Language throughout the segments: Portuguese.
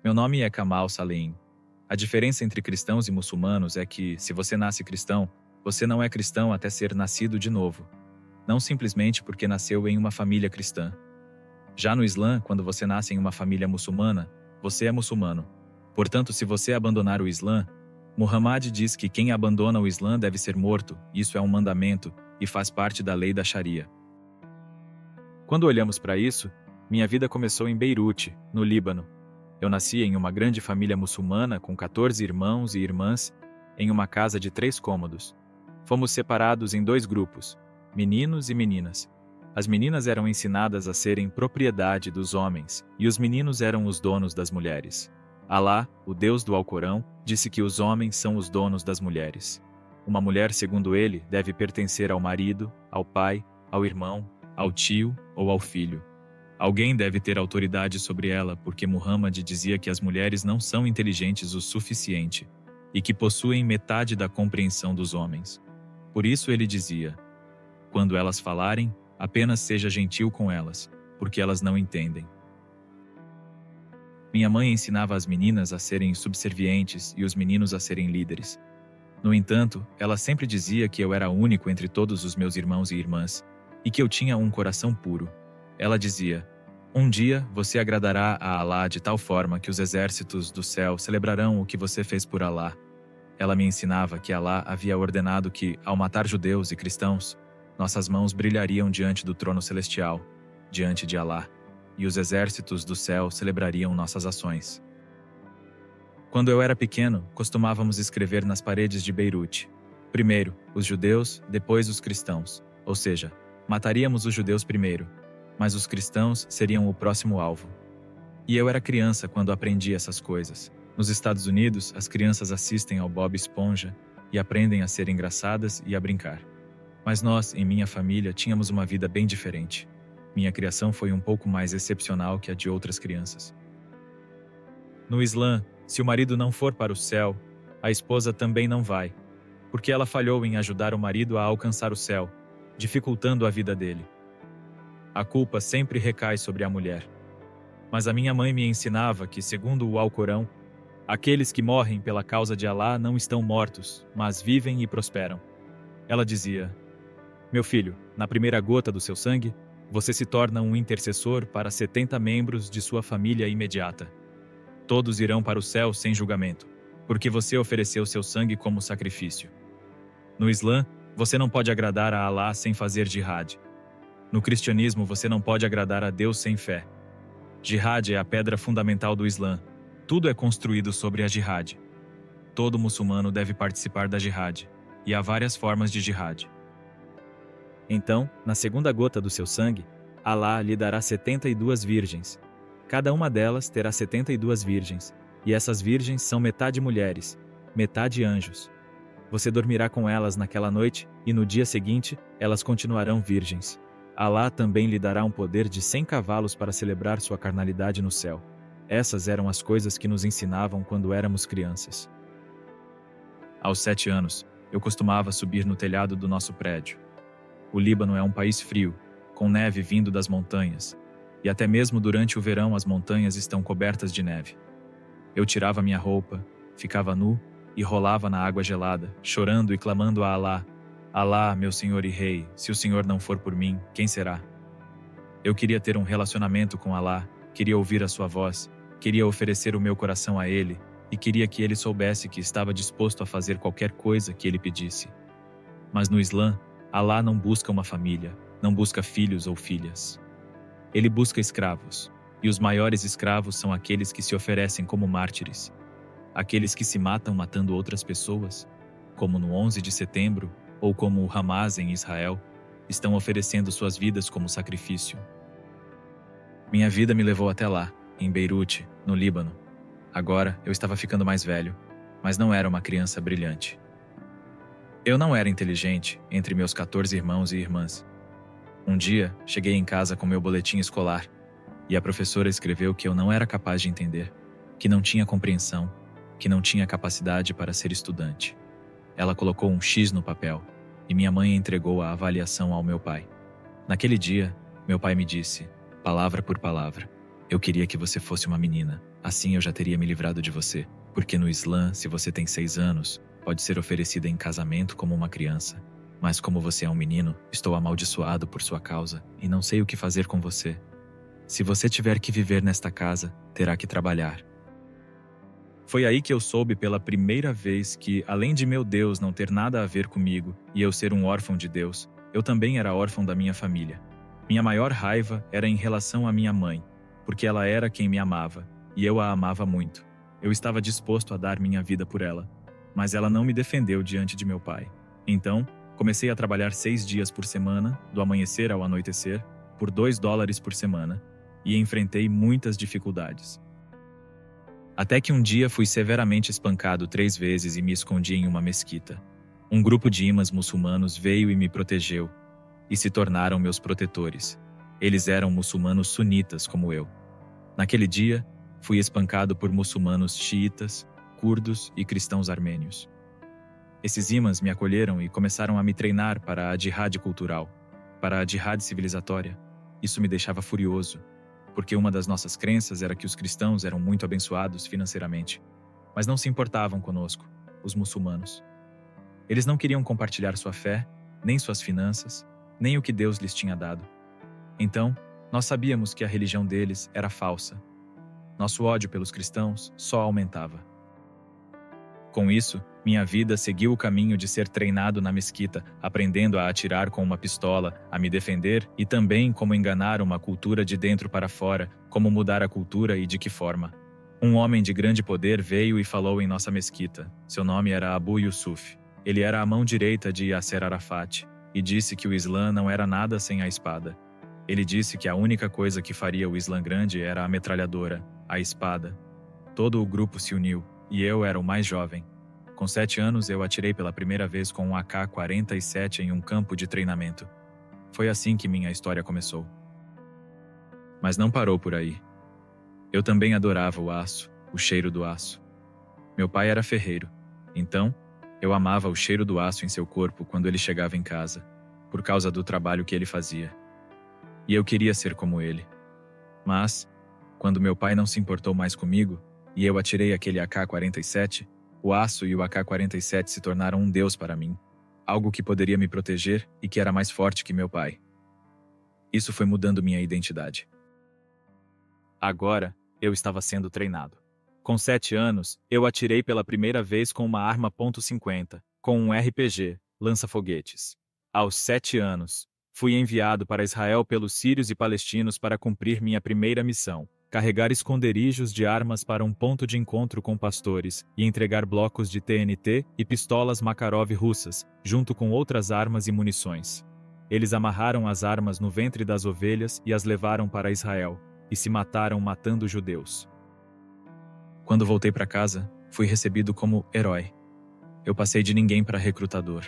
Meu nome é Kamal Saleem. A diferença entre cristãos e muçulmanos é que, se você nasce cristão, você não é cristão até ser nascido de novo. Não simplesmente porque nasceu em uma família cristã. Já no Islã, quando você nasce em uma família muçulmana, você é muçulmano. Portanto, se você abandonar o Islã, Muhammad diz que quem abandona o Islã deve ser morto, isso é um mandamento, e faz parte da lei da Sharia. Quando olhamos para isso, minha vida começou em Beirute, no Líbano. Eu nasci em uma grande família muçulmana com 14 irmãos e irmãs, em uma casa de 3 cômodos. Fomos separados em 2 grupos, meninos e meninas. As meninas eram ensinadas a serem propriedade dos homens, e os meninos eram os donos das mulheres. Alá, o Deus do Alcorão, disse que os homens são os donos das mulheres. Uma mulher, segundo ele, deve pertencer ao marido, ao pai, ao irmão, ao tio ou ao filho. Alguém deve ter autoridade sobre ela porque Muhammad dizia que as mulheres não são inteligentes o suficiente e que possuem metade da compreensão dos homens. Por isso ele dizia: quando elas falarem, apenas seja gentil com elas, porque elas não entendem. Minha mãe ensinava as meninas a serem subservientes e os meninos a serem líderes. No entanto, ela sempre dizia que eu era único entre todos os meus irmãos e irmãs e que eu tinha um coração puro. Ela dizia: um dia você agradará a Alá de tal forma que os exércitos do céu celebrarão o que você fez por Alá. Ela me ensinava que Alá havia ordenado que, ao matar judeus e cristãos, nossas mãos brilhariam diante do trono celestial, diante de Alá, e os exércitos do céu celebrariam nossas ações. Quando eu era pequeno, costumávamos escrever nas paredes de Beirute: primeiro, os judeus, depois os cristãos. Ou seja, mataríamos os judeus primeiro, mas os cristãos seriam o próximo alvo. E eu era criança quando aprendi essas coisas. Nos Estados Unidos, as crianças assistem ao Bob Esponja e aprendem a ser engraçadas e a brincar. Mas nós, em minha família, tínhamos uma vida bem diferente. Minha criação foi um pouco mais excepcional que a de outras crianças. No Islã, se o marido não for para o céu, a esposa também não vai, porque ela falhou em ajudar o marido a alcançar o céu, dificultando a vida dele. A culpa sempre recai sobre a mulher. Mas a minha mãe me ensinava que, segundo o Alcorão, aqueles que morrem pela causa de Alá não estão mortos, mas vivem e prosperam. Ela dizia: meu filho, na primeira gota do seu sangue, você se torna um intercessor para 70 membros de sua família imediata. Todos irão para o céu sem julgamento, porque você ofereceu seu sangue como sacrifício. No Islã, você não pode agradar a Alá sem fazer jihad. No cristianismo, você não pode agradar a Deus sem fé. Jihad é a pedra fundamental do Islã. Tudo é construído sobre a jihad. Todo muçulmano deve participar da jihad, e há várias formas de jihad. Então, na segunda gota do seu sangue, Alá lhe dará 72 virgens. Cada uma delas terá 72 virgens, e essas virgens são metade mulheres, metade anjos. Você dormirá com elas naquela noite, e no dia seguinte, elas continuarão virgens. Alá também lhe dará um poder de 100 cavalos para celebrar sua carnalidade no céu. Essas eram as coisas que nos ensinavam quando éramos crianças. Aos 7 anos, eu costumava subir no telhado do nosso prédio. O Líbano é um país frio, com neve vindo das montanhas, e até mesmo durante o verão as montanhas estão cobertas de neve. Eu tirava minha roupa, ficava nu e rolava na água gelada, chorando e clamando a Alá: Alá, meu Senhor e Rei, se o Senhor não for por mim, quem será? Eu queria ter um relacionamento com Alá, queria ouvir a sua voz, queria oferecer o meu coração a Ele e queria que Ele soubesse que estava disposto a fazer qualquer coisa que Ele pedisse. Mas no Islã, Alá não busca uma família, não busca filhos ou filhas. Ele busca escravos, e os maiores escravos são aqueles que se oferecem como mártires, aqueles que se matam matando outras pessoas, como no 11 de setembro, ou como o Hamas em Israel, estão oferecendo suas vidas como sacrifício. Minha vida me levou até lá, em Beirute, no Líbano. Agora eu estava ficando mais velho, mas não era uma criança brilhante. Eu não era inteligente entre meus 14 irmãos e irmãs. Um dia, cheguei em casa com meu boletim escolar, e a professora escreveu que eu não era capaz de entender, que não tinha compreensão, que não tinha capacidade para ser estudante. Ela colocou um X no papel, e minha mãe entregou a avaliação ao meu pai. Naquele dia, meu pai me disse, palavra por palavra: Eu queria que você fosse uma menina. Assim eu já teria me livrado de você. Porque no Islã, se você tem 6 anos, pode ser oferecida em casamento como uma criança. Mas como você é um menino, estou amaldiçoado por sua causa e não sei o que fazer com você. Se você tiver que viver nesta casa, terá que trabalhar. Foi aí que eu soube pela primeira vez que, além de meu Deus não ter nada a ver comigo e eu ser um órfão de Deus, eu também era órfão da minha família. Minha maior raiva era em relação à minha mãe, porque ela era quem me amava, e eu a amava muito. Eu estava disposto a dar minha vida por ela, mas ela não me defendeu diante de meu pai. Então, comecei a trabalhar 6 dias por semana, do amanhecer ao anoitecer, por $2 por semana, e enfrentei muitas dificuldades. Até que um dia fui severamente espancado 3 vezes e me escondi em uma mesquita. Um grupo de imãs muçulmanos veio e me protegeu, e se tornaram meus protetores. Eles eram muçulmanos sunitas como eu. Naquele dia, fui espancado por muçulmanos xiitas, curdos e cristãos armênios. Esses imãs me acolheram e começaram a me treinar para a jihad cultural, para a jihad civilizatória. Isso me deixava furioso, porque uma das nossas crenças era que os cristãos eram muito abençoados financeiramente, mas não se importavam conosco, os muçulmanos. Eles não queriam compartilhar sua fé, nem suas finanças, nem o que Deus lhes tinha dado. Então, nós sabíamos que a religião deles era falsa. Nosso ódio pelos cristãos só aumentava. Com isso, minha vida seguiu o caminho de ser treinado na mesquita, aprendendo a atirar com uma pistola, a me defender e também como enganar uma cultura de dentro para fora, como mudar a cultura e de que forma. Um homem de grande poder veio e falou em nossa mesquita. Seu nome era Abu Yusuf. Ele era a mão direita de Yasser Arafat e disse que o Islã não era nada sem a espada. Ele disse que a única coisa que faria o Islã grande era a metralhadora, a espada. Todo o grupo se uniu, e eu era o mais jovem. Com 7 anos, eu atirei pela primeira vez com um AK-47 em um campo de treinamento. Foi assim que minha história começou. Mas não parou por aí. Eu também adorava o aço, o cheiro do aço. Meu pai era ferreiro, então eu amava o cheiro do aço em seu corpo quando ele chegava em casa, por causa do trabalho que ele fazia. E eu queria ser como ele. Mas, quando meu pai não se importou mais comigo, e eu atirei aquele AK-47, o aço e o AK-47 se tornaram um deus para mim, algo que poderia me proteger e que era mais forte que meu pai. Isso foi mudando minha identidade. Agora, eu estava sendo treinado. Com 7 anos, eu atirei pela primeira vez com uma arma .50, com um RPG, lança-foguetes. Aos 7 anos, fui enviado para Israel pelos sírios e palestinos para cumprir minha primeira missão, carregar esconderijos de armas para um ponto de encontro com pastores e entregar blocos de TNT e pistolas Makarov russas, junto com outras armas e munições. Eles amarraram as armas no ventre das ovelhas e as levaram para Israel, e se mataram matando judeus. Quando voltei para casa, fui recebido como herói. Eu passei de ninguém para recrutador.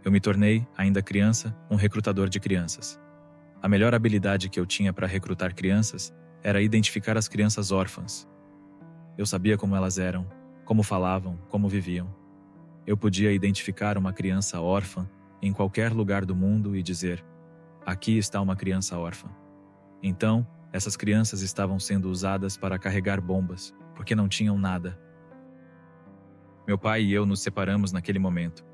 Eu me tornei, ainda criança, um recrutador de crianças. A melhor habilidade que eu tinha para recrutar crianças era identificar as crianças órfãs. Eu sabia como elas eram, como falavam, como viviam. Eu podia identificar uma criança órfã em qualquer lugar do mundo e dizer: aqui está uma criança órfã. Então, essas crianças estavam sendo usadas para carregar bombas, porque não tinham nada. Meu pai e eu nos separamos naquele momento.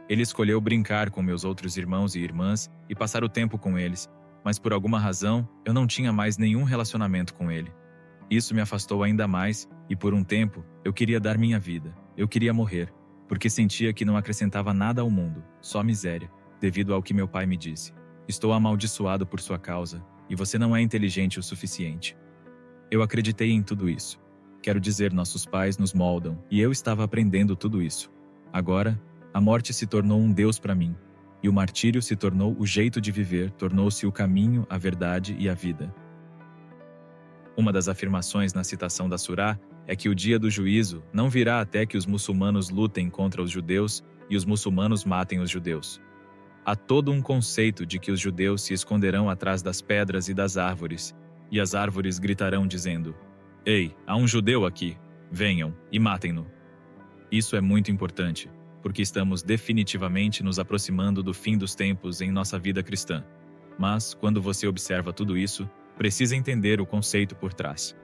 Ele escolheu brincar com meus outros irmãos e irmãs e passar o tempo com eles, mas por alguma razão, eu não tinha mais nenhum relacionamento com ele. Isso me afastou ainda mais e por um tempo, eu queria dar minha vida. Eu queria morrer, porque sentia que não acrescentava nada ao mundo, só miséria, devido ao que meu pai me disse. Estou amaldiçoado por sua causa, e você não é inteligente o suficiente. Eu acreditei em tudo isso. Quero dizer, nossos pais nos moldam, e eu estava aprendendo tudo isso. Agora, a morte se tornou um Deus para mim, e o martírio se tornou o jeito de viver, tornou-se o caminho, a verdade e a vida. Uma das afirmações na citação da Surá é que o dia do juízo não virá até que os muçulmanos lutem contra os judeus e os muçulmanos matem os judeus. Há todo um conceito de que os judeus se esconderão atrás das pedras e das árvores, e as árvores gritarão dizendo: "Ei, há um judeu aqui, venham e matem-no." Isso é muito importante, porque estamos definitivamente nos aproximando do fim dos tempos em nossa vida cristã. Mas, quando você observa tudo isso, precisa entender o conceito por trás.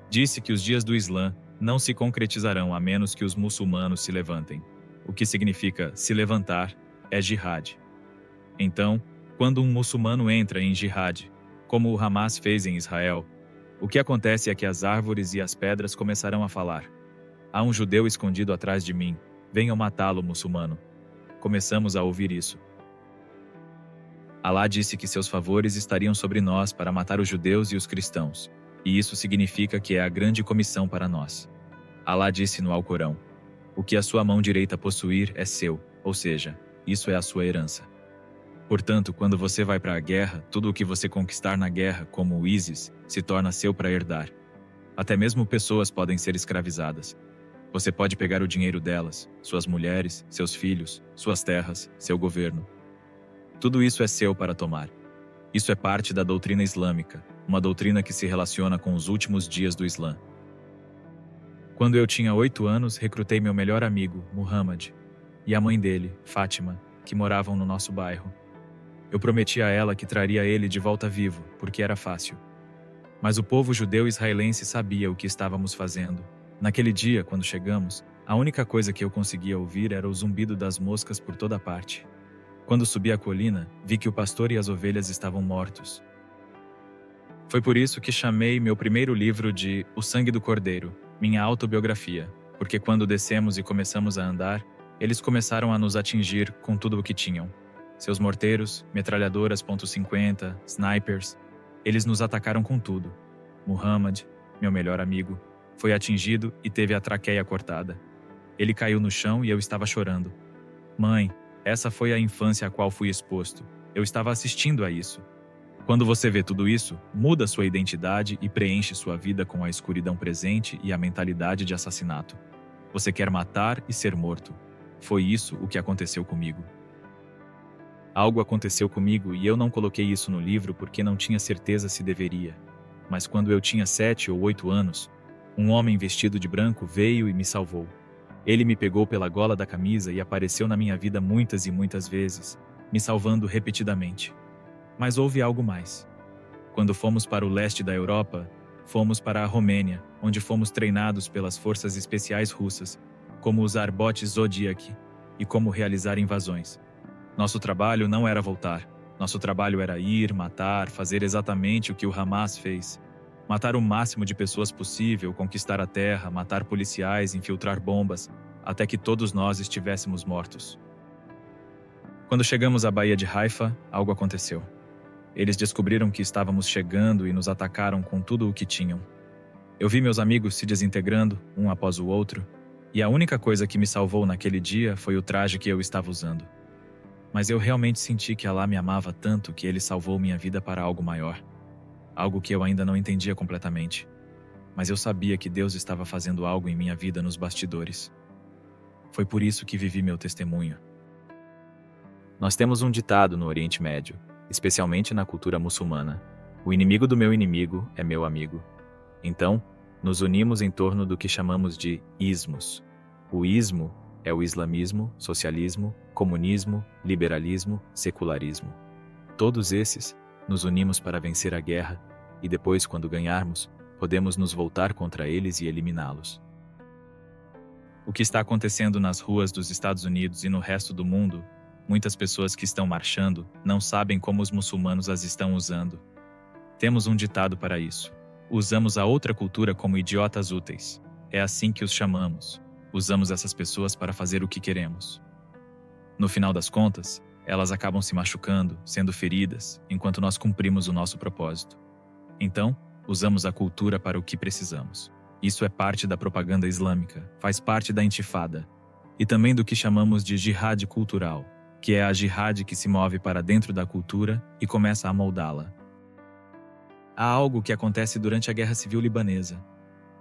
Disse que os dias do Islã não se concretizarão a menos que os muçulmanos se levantem. O que significa se levantar é jihad. Então, quando um muçulmano entra em jihad, como o Hamas fez em Israel, o que acontece é que as árvores e as pedras começarão a falar. Há um judeu escondido atrás de mim, venham matá-lo, muçulmano. Começamos a ouvir isso. Alá disse que seus favores estariam sobre nós para matar os judeus e os cristãos, e isso significa que é a grande comissão para nós. Alá disse no Alcorão: o que a sua mão direita possuir é seu, ou seja, isso é a sua herança. Portanto, quando você vai para a guerra, tudo o que você conquistar na guerra, como o ISIS, se torna seu para herdar. Até mesmo pessoas podem ser escravizadas. Você pode pegar o dinheiro delas, suas mulheres, seus filhos, suas terras, seu governo. Tudo isso é seu para tomar. Isso é parte da doutrina islâmica, uma doutrina que se relaciona com os últimos dias do Islã. Quando eu tinha 8 anos, recrutei meu melhor amigo, Muhammad, e a mãe dele, Fátima, que moravam no nosso bairro. Eu prometi a ela que traria ele de volta vivo, porque era fácil. Mas o povo judeu israelense sabia o que estávamos fazendo. Naquele dia, quando chegamos, a única coisa que eu conseguia ouvir era o zumbido das moscas por toda parte. Quando subi a colina, vi que o pastor e as ovelhas estavam mortos. Foi por isso que chamei meu primeiro livro de O Sangue do Cordeiro, minha autobiografia, porque quando descemos e começamos a andar, eles começaram a nos atingir com tudo o que tinham. Seus morteiros, metralhadoras .50, snipers, eles nos atacaram com tudo. Muhammad, meu melhor amigo, foi atingido e teve a traqueia cortada. Ele caiu no chão e eu estava chorando. Mãe, essa foi a infância a qual fui exposto. Eu estava assistindo a isso. Quando você vê tudo isso, muda sua identidade e preenche sua vida com a escuridão presente e a mentalidade de assassinato. Você quer matar e ser morto. Foi isso o que aconteceu comigo. Algo aconteceu comigo e eu não coloquei isso no livro porque não tinha certeza se deveria. Mas quando eu tinha 7 ou 8 anos, um homem vestido de branco veio e me salvou. Ele me pegou pela gola da camisa e apareceu na minha vida muitas e muitas vezes, me salvando repetidamente. Mas houve algo mais. Quando fomos para o leste da Europa, fomos para a Romênia, onde fomos treinados pelas forças especiais russas, como usar botes Zodiac e como realizar invasões. Nosso trabalho não era voltar. Nosso trabalho era ir, matar, fazer exatamente o que o Hamas fez. Matar o máximo de pessoas possível, conquistar a terra, matar policiais, infiltrar bombas, até que todos nós estivéssemos mortos. Quando chegamos à Baía de Haifa, algo aconteceu. Eles descobriram que estávamos chegando e nos atacaram com tudo o que tinham. Eu vi meus amigos se desintegrando, um após o outro, e a única coisa que me salvou naquele dia foi o traje que eu estava usando. Mas eu realmente senti que Alá me amava tanto que ele salvou minha vida para algo maior. Algo que eu ainda não entendia completamente. Mas eu sabia que Deus estava fazendo algo em minha vida nos bastidores. Foi por isso que vivi meu testemunho. Nós temos um ditado no Oriente Médio, especialmente na cultura muçulmana: o inimigo do meu inimigo é meu amigo. Então, nos unimos em torno do que chamamos de ismos. O ismo é o islamismo, socialismo, comunismo, liberalismo, secularismo. Todos esses nos unimos para vencer a guerra e depois, quando ganharmos, podemos nos voltar contra eles e eliminá-los. O que está acontecendo nas ruas dos Estados Unidos e no resto do mundo, muitas pessoas que estão marchando não sabem como os muçulmanos as estão usando. Temos um ditado para isso. Usamos a outra cultura como idiotas úteis. É assim que os chamamos. Usamos essas pessoas para fazer o que queremos. No final das contas, elas acabam se machucando, sendo feridas, enquanto nós cumprimos o nosso propósito. Então, usamos a cultura para o que precisamos. Isso é parte da propaganda islâmica, faz parte da intifada, e também do que chamamos de jihad cultural, que é a jihad que se move para dentro da cultura e começa a moldá-la. Há algo que acontece durante a Guerra Civil Libanesa.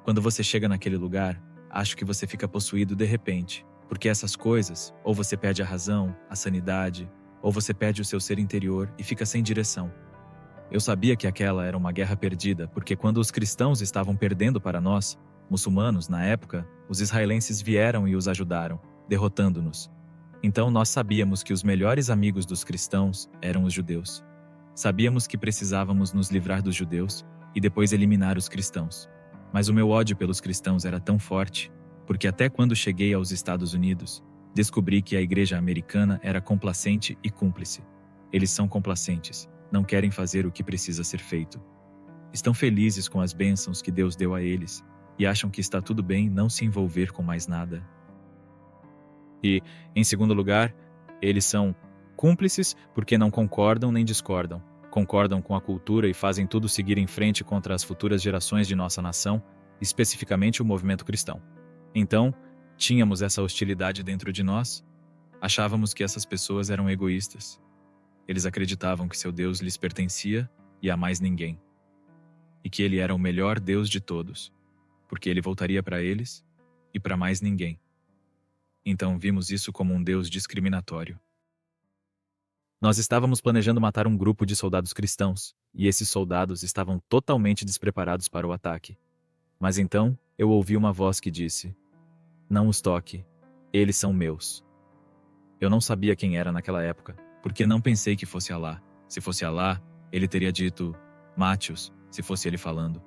Quando você chega naquele lugar, acho que você fica possuído de repente, porque essas coisas, ou você perde a razão, a sanidade, ou você perde o seu ser interior e fica sem direção. Eu sabia que aquela era uma guerra perdida, porque quando os cristãos estavam perdendo para nós, muçulmanos, na época, os israelenses vieram e os ajudaram, derrotando-nos. Então nós sabíamos que os melhores amigos dos cristãos eram os judeus. Sabíamos que precisávamos nos livrar dos judeus e depois eliminar os cristãos. Mas o meu ódio pelos cristãos era tão forte, porque até quando cheguei aos Estados Unidos, descobri que a igreja americana era complacente e cúmplice. Eles são complacentes, não querem fazer o que precisa ser feito. Estão felizes com as bênçãos que Deus deu a eles e acham que está tudo bem não se envolver com mais nada. E, em segundo lugar, eles são cúmplices porque não concordam nem discordam. Concordam com a cultura e fazem tudo seguir em frente contra as futuras gerações de nossa nação, especificamente o movimento cristão. Então, tínhamos essa hostilidade dentro de nós. Achávamos que essas pessoas eram egoístas. Eles acreditavam que seu Deus lhes pertencia e a mais ninguém. E que ele era o melhor Deus de todos, porque ele voltaria para eles e para mais ninguém. Então vimos isso como um Deus discriminatório. Nós estávamos planejando matar um grupo de soldados cristãos, e esses soldados estavam totalmente despreparados para o ataque. Mas então eu ouvi uma voz que disse: "Não os toque, eles são meus." Eu não sabia quem era naquela época, porque não pensei que fosse Alá. Se fosse Alá, ele teria dito "mate-os", se fosse ele falando.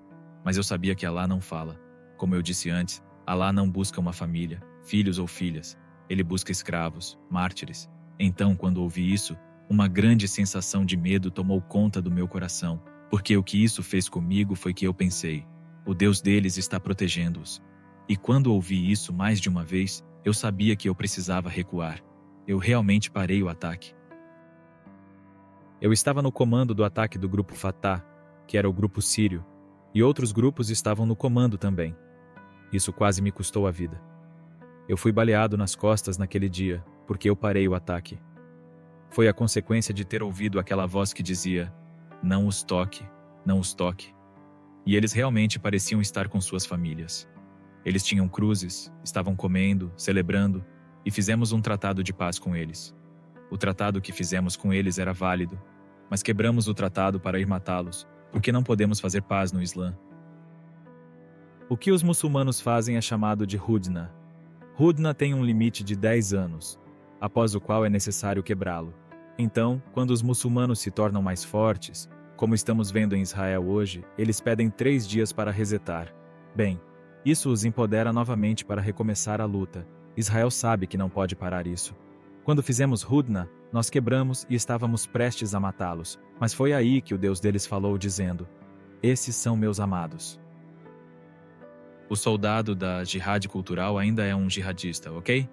Mas eu sabia que Alá não fala. Como eu disse antes, Alá não busca uma família, filhos ou filhas. Ele busca escravos, mártires. Então, quando ouvi isso, uma grande sensação de medo tomou conta do meu coração, porque o que isso fez comigo foi que eu pensei: o Deus deles está protegendo-os. E quando ouvi isso mais de uma vez, eu sabia que eu precisava recuar. Eu realmente parei o ataque. Eu estava no comando do ataque do grupo Fatah, que era o grupo sírio, e outros grupos estavam no comando também. Isso quase me custou a vida. Eu fui baleado nas costas naquele dia, porque eu parei o ataque. Foi a consequência de ter ouvido aquela voz que dizia: "Não os toque, não os toque." E eles realmente pareciam estar com suas famílias. Eles tinham cruzes, estavam comendo, celebrando, e fizemos um tratado de paz com eles. O tratado que fizemos com eles era válido, mas quebramos o tratado para ir matá-los, porque não podemos fazer paz no Islã. O que os muçulmanos fazem é chamado de Hudna. Hudna tem um limite de 10 anos, após o qual é necessário quebrá-lo. Então, quando os muçulmanos se tornam mais fortes, como estamos vendo em Israel hoje, eles pedem 3 dias para resetar. Bem, isso os empodera novamente para recomeçar a luta. Israel sabe que não pode parar isso. Quando fizemos Hudna, nós quebramos e estávamos prestes a matá-los, mas foi aí que o Deus deles falou dizendo: "Esses são meus amados." O soldado da jihad cultural ainda é um jihadista, ok?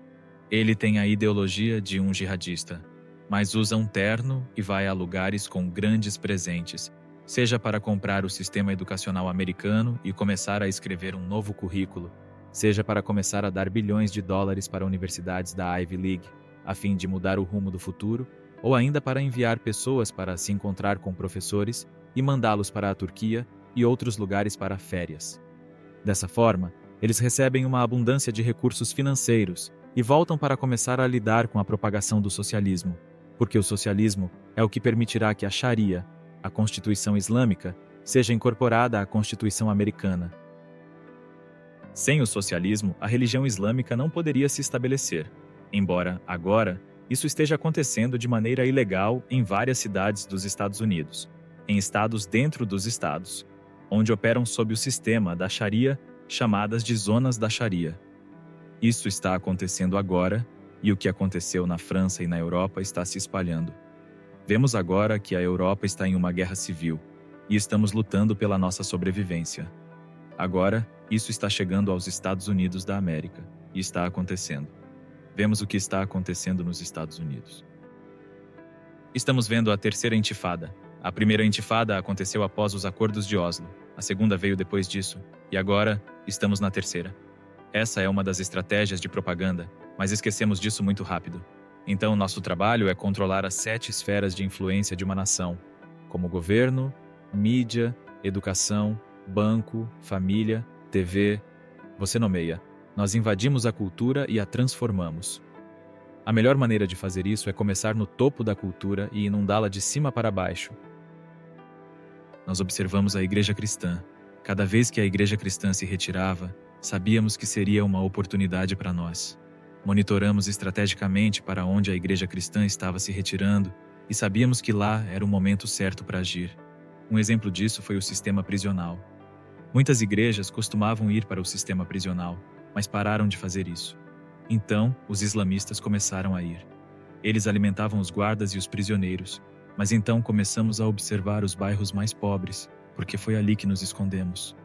Ele tem a ideologia de um jihadista, mas usa um terno e vai a lugares com grandes presentes, seja para comprar o sistema educacional americano e começar a escrever um novo currículo, seja para começar a dar bilhões de dólares para universidades da Ivy League, a fim de mudar o rumo do futuro, ou ainda para enviar pessoas para se encontrar com professores e mandá-los para a Turquia e outros lugares para férias. Dessa forma, eles recebem uma abundância de recursos financeiros e voltam para começar a lidar com a propagação do socialismo, porque o socialismo é o que permitirá que a Sharia, a Constituição Islâmica, seja incorporada à Constituição Americana. Sem o socialismo, a religião islâmica não poderia se estabelecer, embora, agora, isso esteja acontecendo de maneira ilegal em várias cidades dos Estados Unidos, em estados dentro dos estados, onde operam sob o sistema da Sharia, chamadas de zonas da Sharia. Isso está acontecendo agora, e o que aconteceu na França e na Europa está se espalhando. Vemos agora que a Europa está em uma guerra civil, e estamos lutando pela nossa sobrevivência. Agora, isso está chegando aos Estados Unidos da América, e está acontecendo. Vemos o que está acontecendo nos Estados Unidos. Estamos vendo a terceira intifada. A primeira intifada aconteceu após os acordos de Oslo. A segunda veio depois disso. E agora, estamos na terceira. Essa é uma das estratégias de propaganda, mas esquecemos disso muito rápido. Então, nosso trabalho é controlar as 7 esferas de influência de uma nação, como governo, mídia, educação, banco, família, TV. Você nomeia. Nós invadimos a cultura e a transformamos. A melhor maneira de fazer isso é começar no topo da cultura e inundá-la de cima para baixo. Nós observamos a igreja cristã. Cada vez que a igreja cristã se retirava, sabíamos que seria uma oportunidade para nós. Monitoramos estrategicamente para onde a igreja cristã estava se retirando e sabíamos que lá era o momento certo para agir. Um exemplo disso foi o sistema prisional. Muitas igrejas costumavam ir para o sistema prisional, mas pararam de fazer isso. Então, os islamistas começaram a ir. Eles alimentavam os guardas e os prisioneiros, mas então começamos a observar os bairros mais pobres, porque foi ali que nos escondemos.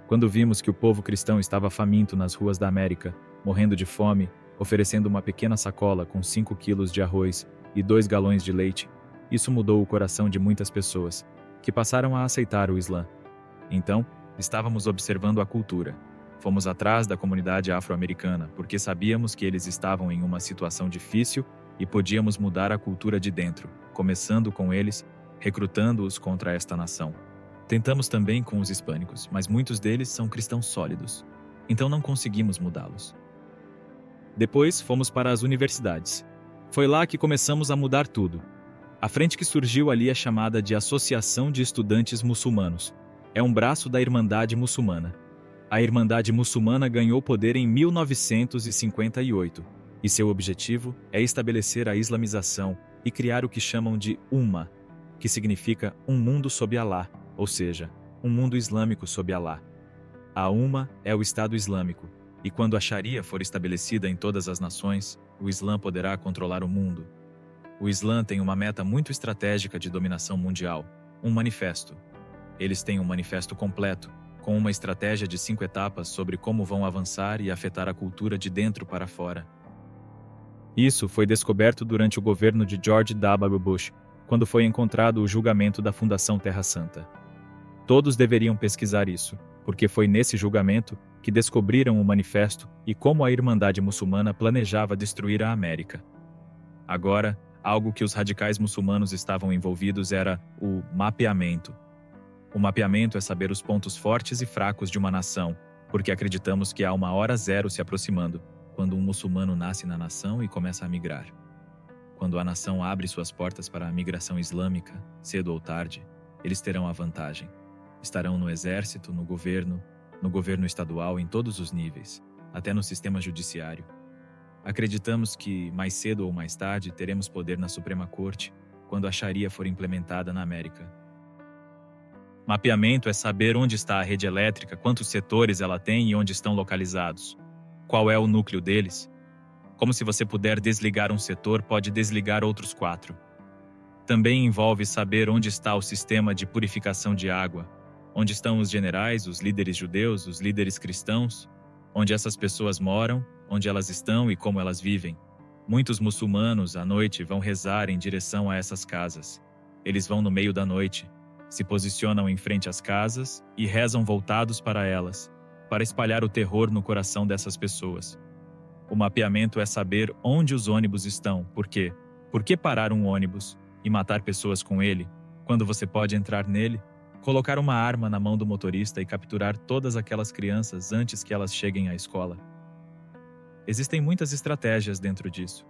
Quando vimos que o povo cristão estava faminto nas ruas da América, morrendo de fome, oferecendo uma pequena sacola com 5 quilos de arroz e 2 galões de leite, isso mudou o coração de muitas pessoas, que passaram a aceitar o Islã. Então, estávamos observando a cultura. Fomos atrás da comunidade afro-americana, porque sabíamos que eles estavam em uma situação difícil e podíamos mudar a cultura de dentro, começando com eles, recrutando-os contra esta nação. Tentamos também com os hispânicos, mas muitos deles são cristãos sólidos, então não conseguimos mudá-los. Depois fomos para as universidades. Foi lá que começamos a mudar tudo. A frente que surgiu ali é chamada de Associação de Estudantes Muçulmanos. É um braço da Irmandade Muçulmana. A Irmandade Muçulmana ganhou poder em 1958, e seu objetivo é estabelecer a islamização e criar o que chamam de Umma, que significa um mundo sob Alá, ou seja, um mundo islâmico sob Alá. A Umma é o Estado Islâmico, e quando a Sharia for estabelecida em todas as nações, o Islã poderá controlar o mundo. O Islã tem uma meta muito estratégica de dominação mundial, um manifesto. Eles têm um manifesto completo, com uma estratégia de 5 etapas sobre como vão avançar e afetar a cultura de dentro para fora. Isso foi descoberto durante o governo de George W. Bush, quando foi encontrado o julgamento da Fundação Terra Santa. Todos deveriam pesquisar isso, porque foi nesse julgamento que descobriram o manifesto e como a Irmandade Muçulmana planejava destruir a América. Agora, algo que os radicais muçulmanos estavam envolvidos era o mapeamento. O mapeamento é saber os pontos fortes e fracos de uma nação, porque acreditamos que há uma hora zero se aproximando, quando um muçulmano nasce na nação e começa a migrar. Quando a nação abre suas portas para a migração islâmica, cedo ou tarde, eles terão a vantagem. Estarão no exército, no governo estadual, em todos os níveis, até no sistema judiciário. Acreditamos que, mais cedo ou mais tarde, teremos poder na Suprema Corte, quando a Sharia for implementada na América. Mapeamento é saber onde está a rede elétrica, quantos setores ela tem e onde estão localizados. Qual é o núcleo deles? Como se você puder desligar um setor, pode desligar outros 4. Também envolve saber onde está o sistema de purificação de água, onde estão os generais, os líderes judeus, os líderes cristãos, onde essas pessoas moram, onde elas estão e como elas vivem. Muitos muçulmanos, à noite, vão rezar em direção a essas casas. Eles vão no meio da noite, se posicionam em frente às casas e rezam voltados para elas, para espalhar o terror no coração dessas pessoas. O mapeamento é saber onde os ônibus estão, por quê? Por que parar um ônibus e matar pessoas com ele, quando você pode entrar nele, colocar uma arma na mão do motorista e capturar todas aquelas crianças antes que elas cheguem à escola? Existem muitas estratégias dentro disso.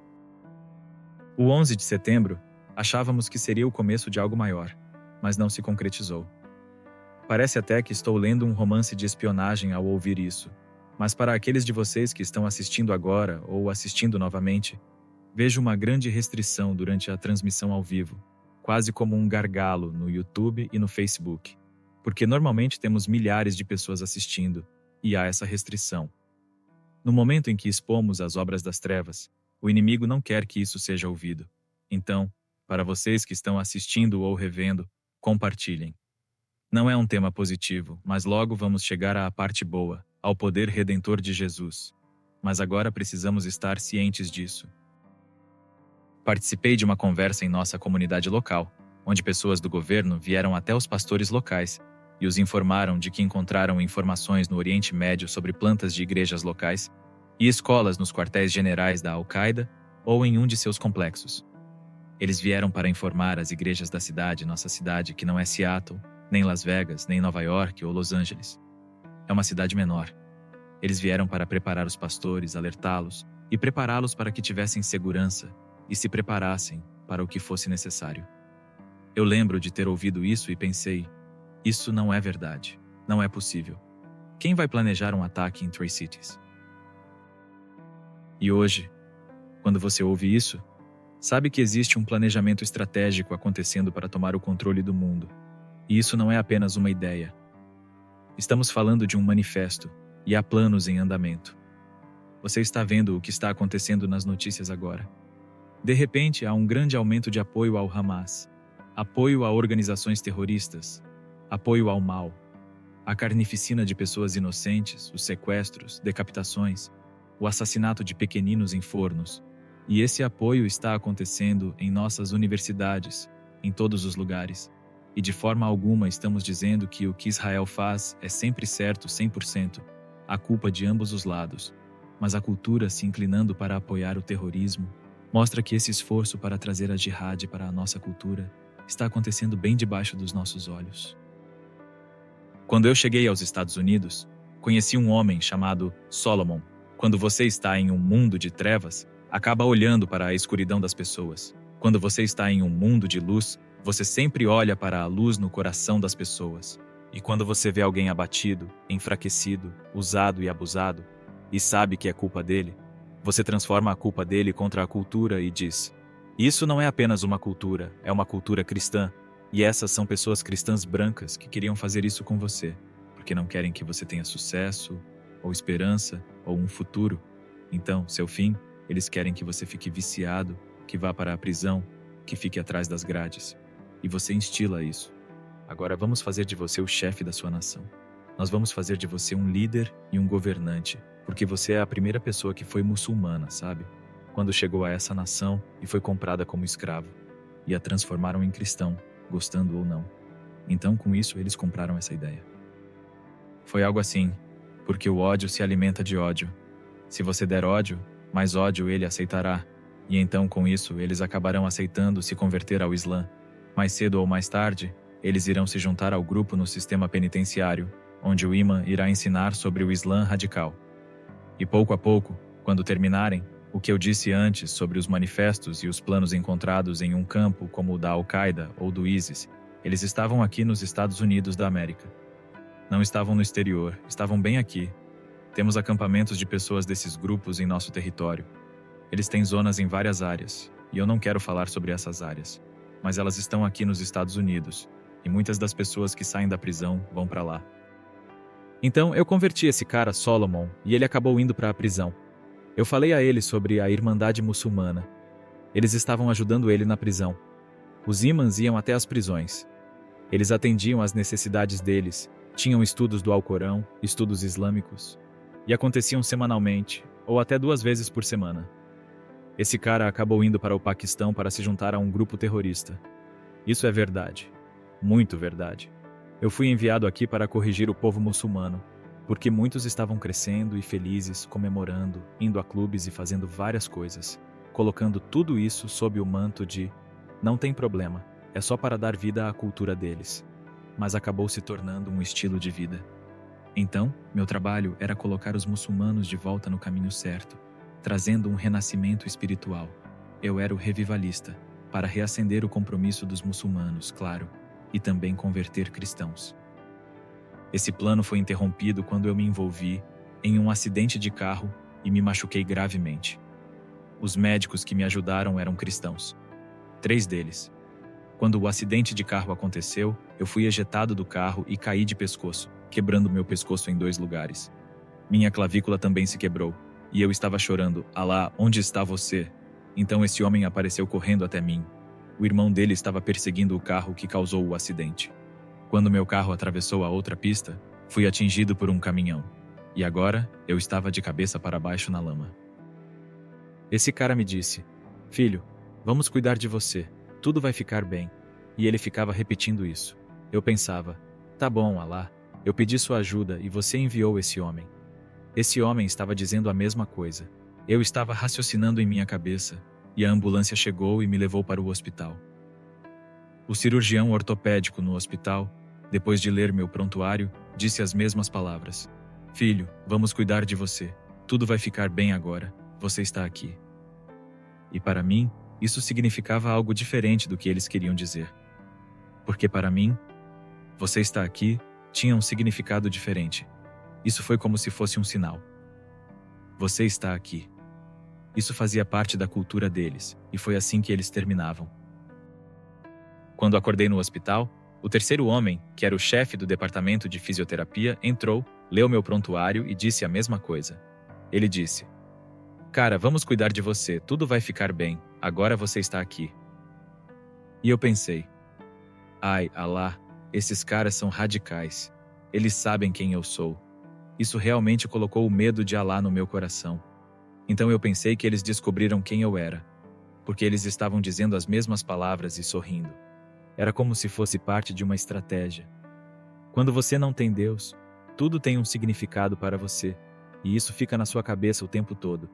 O 11 de setembro, achávamos que seria o começo de algo maior, mas não se concretizou. Parece até que estou lendo um romance de espionagem ao ouvir isso, mas para aqueles de vocês que estão assistindo agora ou assistindo novamente, vejo uma grande restrição durante a transmissão ao vivo, quase como um gargalo no YouTube e no Facebook, porque normalmente temos milhares de pessoas assistindo e há essa restrição. No momento em que expomos as obras das trevas, o inimigo não quer que isso seja ouvido. Então, para vocês que estão assistindo ou revendo, compartilhem. Não é um tema positivo, mas logo vamos chegar à parte boa, ao poder redentor de Jesus. Mas agora precisamos estar cientes disso. Participei de uma conversa em nossa comunidade local, onde pessoas do governo vieram até os pastores locais e os informaram de que encontraram informações no Oriente Médio sobre plantas de igrejas locais e escolas nos quartéis generais da Al-Qaeda ou em um de seus complexos. Eles vieram para informar as igrejas da cidade, nossa cidade, que não é Seattle, nem Las Vegas, nem Nova York ou Los Angeles. É uma cidade menor. Eles vieram para preparar os pastores, alertá-los e prepará-los para que tivessem segurança e se preparassem para o que fosse necessário. Eu lembro de ter ouvido isso e pensei, isso não é verdade, não é possível. Quem vai planejar um ataque em Tri-Cities? E hoje, quando você ouve isso, Sabe que existe um planejamento estratégico acontecendo para tomar o controle do mundo. E isso não é apenas uma ideia. Estamos falando de um manifesto, e há planos em andamento. Você está vendo o que está acontecendo nas notícias agora. De repente, há um grande aumento de apoio ao Hamas, apoio a organizações terroristas, apoio ao mal, a carnificina de pessoas inocentes, os sequestros, decapitações, o assassinato de pequeninos em fornos. E esse apoio está acontecendo em nossas universidades, em todos os lugares. E de forma alguma estamos dizendo que o que Israel faz é sempre certo 100%, a culpa de ambos os lados. Mas a cultura se inclinando para apoiar o terrorismo mostra que esse esforço para trazer a jihad para a nossa cultura está acontecendo bem debaixo dos nossos olhos. Quando eu cheguei aos Estados Unidos, conheci um homem chamado Solomon. Quando você está em um mundo de trevas, acaba olhando para a escuridão das pessoas. Quando você está em um mundo de luz, você sempre olha para a luz no coração das pessoas. E quando você vê alguém abatido, enfraquecido, usado e abusado, e sabe que é culpa dele, você transforma a culpa dele contra a cultura e diz: isso não é apenas uma cultura, é uma cultura cristã. E essas são pessoas cristãs brancas que queriam fazer isso com você, porque não querem que você tenha sucesso, ou esperança, ou um futuro. Então, seu fim, eles querem que você fique viciado, que vá para a prisão, que fique atrás das grades. E você instila isso. Agora vamos fazer de você o chefe da sua nação. Nós vamos fazer de você um líder e um governante, porque você é a primeira pessoa que foi muçulmana, sabe? Quando chegou a essa nação e foi comprada como escravo, e a transformaram em cristão, gostando ou não. Então, com isso, eles compraram essa ideia. Foi algo assim, porque o ódio se alimenta de ódio. Se você der ódio, mais ódio ele aceitará, e então, com isso, eles acabarão aceitando se converter ao Islã. Mais cedo ou mais tarde, eles irão se juntar ao grupo no sistema penitenciário, onde o imã irá ensinar sobre o Islã radical. E pouco a pouco, quando terminarem, o que eu disse antes sobre os manifestos e os planos encontrados em um campo como o da Al-Qaeda ou do ISIS, eles estavam aqui nos Estados Unidos da América. Não estavam no exterior, estavam bem aqui. Temos acampamentos de pessoas desses grupos em nosso território. Eles têm zonas em várias áreas, e eu não quero falar sobre essas áreas, mas elas estão aqui nos Estados Unidos, e muitas das pessoas que saem da prisão vão para lá. Então, eu converti esse cara, Solomon, e ele acabou indo para a prisão. Eu falei a ele sobre a Irmandade Muçulmana. Eles estavam ajudando ele na prisão. Os imãs iam até as prisões. Eles atendiam às necessidades deles, tinham estudos do Alcorão, estudos islâmicos, e aconteciam semanalmente, ou até 2 vezes por semana. Esse cara acabou indo para o Paquistão para se juntar a um grupo terrorista. Isso é verdade. Muito verdade. Eu fui enviado aqui para corrigir o povo muçulmano, porque muitos estavam crescendo e felizes, comemorando, indo a clubes e fazendo várias coisas, colocando tudo isso sob o manto de não tem problema, é só para dar vida à cultura deles. Mas acabou se tornando um estilo de vida. Então, meu trabalho era colocar os muçulmanos de volta no caminho certo, trazendo um renascimento espiritual. Eu era o revivalista, para reacender o compromisso dos muçulmanos, claro, e também converter cristãos. Esse plano foi interrompido quando eu me envolvi em um acidente de carro e me machuquei gravemente. Os médicos que me ajudaram eram cristãos. 3 deles. Quando o acidente de carro aconteceu, eu fui ejetado do carro e caí de pescoço, quebrando meu pescoço em 2 lugares. Minha clavícula também se quebrou, e eu estava chorando: Alá, onde está você? Então esse homem apareceu correndo até mim. O irmão dele estava perseguindo o carro que causou o acidente. Quando meu carro atravessou a outra pista, fui atingido por um caminhão. E agora, eu estava de cabeça para baixo na lama. Esse cara me disse: filho, vamos cuidar de você, tudo vai ficar bem. E ele ficava repetindo isso. Eu pensava: tá bom, Alá, eu pedi sua ajuda e você enviou esse homem. Esse homem estava dizendo a mesma coisa. Eu estava raciocinando em minha cabeça, e a ambulância chegou e me levou para o hospital. O cirurgião ortopédico no hospital, depois de ler meu prontuário, disse as mesmas palavras: filho, vamos cuidar de você, tudo vai ficar bem agora, você está aqui. E para mim, isso significava algo diferente do que eles queriam dizer. Porque para mim, você está aqui tinha um significado diferente. Isso foi como se fosse um sinal. Você está aqui. Isso fazia parte da cultura deles, e foi assim que eles terminavam. Quando acordei no hospital, o terceiro homem, que era o chefe do departamento de fisioterapia, entrou, leu meu prontuário e disse a mesma coisa. Ele disse: "Cara, vamos cuidar de você, tudo vai ficar bem, agora você está aqui." E eu pensei: ai, Alá, esses caras são radicais. Eles sabem quem eu sou. Isso realmente colocou o medo de Alá no meu coração. Então eu pensei que eles descobriram quem eu era, porque eles estavam dizendo as mesmas palavras e sorrindo. Era como se fosse parte de uma estratégia. Quando você não tem Deus, tudo tem um significado para você, e isso fica na sua cabeça o tempo todo.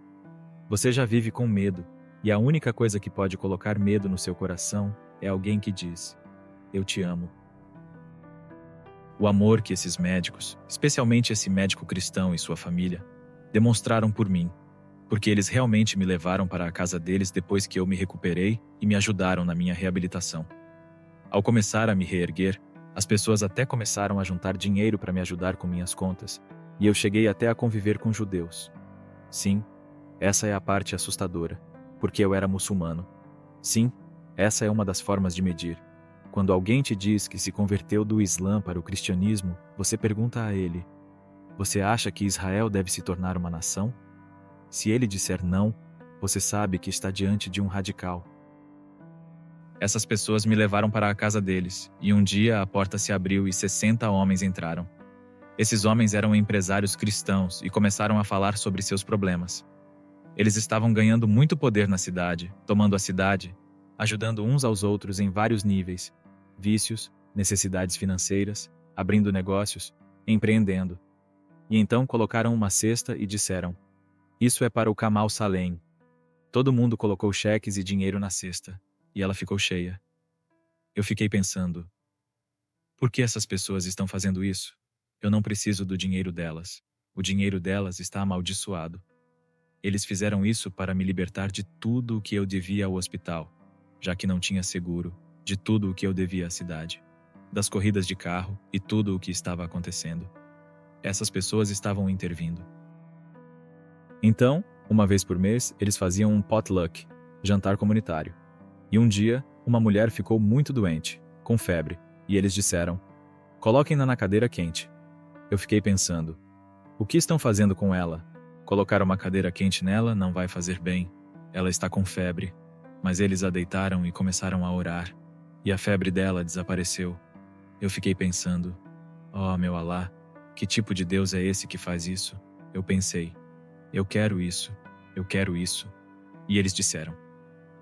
Você já vive com medo, e a única coisa que pode colocar medo no seu coração é alguém que diz: "Eu te amo." O amor que esses médicos, especialmente esse médico cristão e sua família, demonstraram por mim, porque eles realmente me levaram para a casa deles depois que eu me recuperei e me ajudaram na minha reabilitação. Ao começar a me reerguer, as pessoas até começaram a juntar dinheiro para me ajudar com minhas contas, e eu cheguei até a conviver com judeus. Sim, essa é a parte assustadora, porque eu era muçulmano. Sim, essa é uma das formas de medir. Quando alguém te diz que se converteu do Islã para o cristianismo, você pergunta a ele: "Você acha que Israel deve se tornar uma nação?" Se ele disser não, você sabe que está diante de um radical. Essas pessoas me levaram para a casa deles, e um dia a porta se abriu e 60 homens entraram. Esses homens eram empresários cristãos e começaram a falar sobre seus problemas. Eles estavam ganhando muito poder na cidade, tomando a cidade, ajudando uns aos outros em vários níveis: vícios, necessidades financeiras, abrindo negócios, empreendendo. E então colocaram uma cesta e disseram: "Isso é para o Kamal Salem." Todo mundo colocou cheques e dinheiro na cesta, e ela ficou cheia. Eu fiquei pensando: por que essas pessoas estão fazendo isso? Eu não preciso do dinheiro delas. O dinheiro delas está amaldiçoado. Eles fizeram isso para me libertar de tudo o que eu devia ao hospital, já que não tinha seguro, de tudo o que eu devia à cidade, das corridas de carro e tudo o que estava acontecendo. Essas pessoas estavam intervindo. Então, uma vez por mês, eles faziam um potluck, jantar comunitário. E um dia, uma mulher ficou muito doente, com febre, e eles disseram: "Coloquem-na na cadeira quente." Eu fiquei pensando: o que estão fazendo com ela? Colocar uma cadeira quente nela não vai fazer bem. Ela está com febre. Mas eles a deitaram e começaram a orar, e a febre dela desapareceu. Eu fiquei pensando: oh, meu Alá, que tipo de Deus é esse que faz isso? Eu pensei: eu quero isso, eu quero isso. E eles disseram: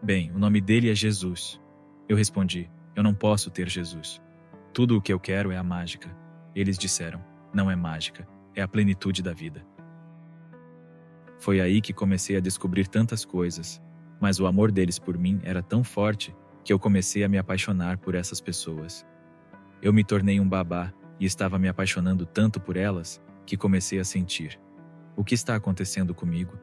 bem, o nome dele é Jesus. Eu respondi: eu não posso ter Jesus. Tudo o que eu quero é a mágica. Eles disseram: não é mágica, é a plenitude da vida. Foi aí que comecei a descobrir tantas coisas, mas o amor deles por mim era tão forte que eu comecei a me apaixonar por essas pessoas. Eu me tornei um babá e estava me apaixonando tanto por elas que comecei a sentir: o que está acontecendo comigo?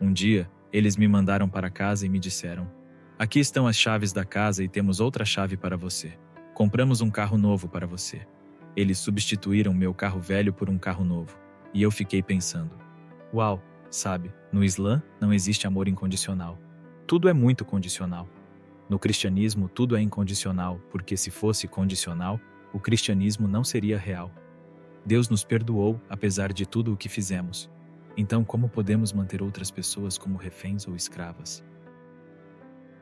Um dia, eles me mandaram para casa e me disseram: aqui estão as chaves da casa e temos outra chave para você. Compramos um carro novo para você. Eles substituíram meu carro velho por um carro novo. E eu fiquei pensando: uau, sabe, no Islã não existe amor incondicional. Tudo é muito condicional. No cristianismo tudo é incondicional, porque se fosse condicional, o cristianismo não seria real. Deus nos perdoou apesar de tudo o que fizemos. Então como podemos manter outras pessoas como reféns ou escravas?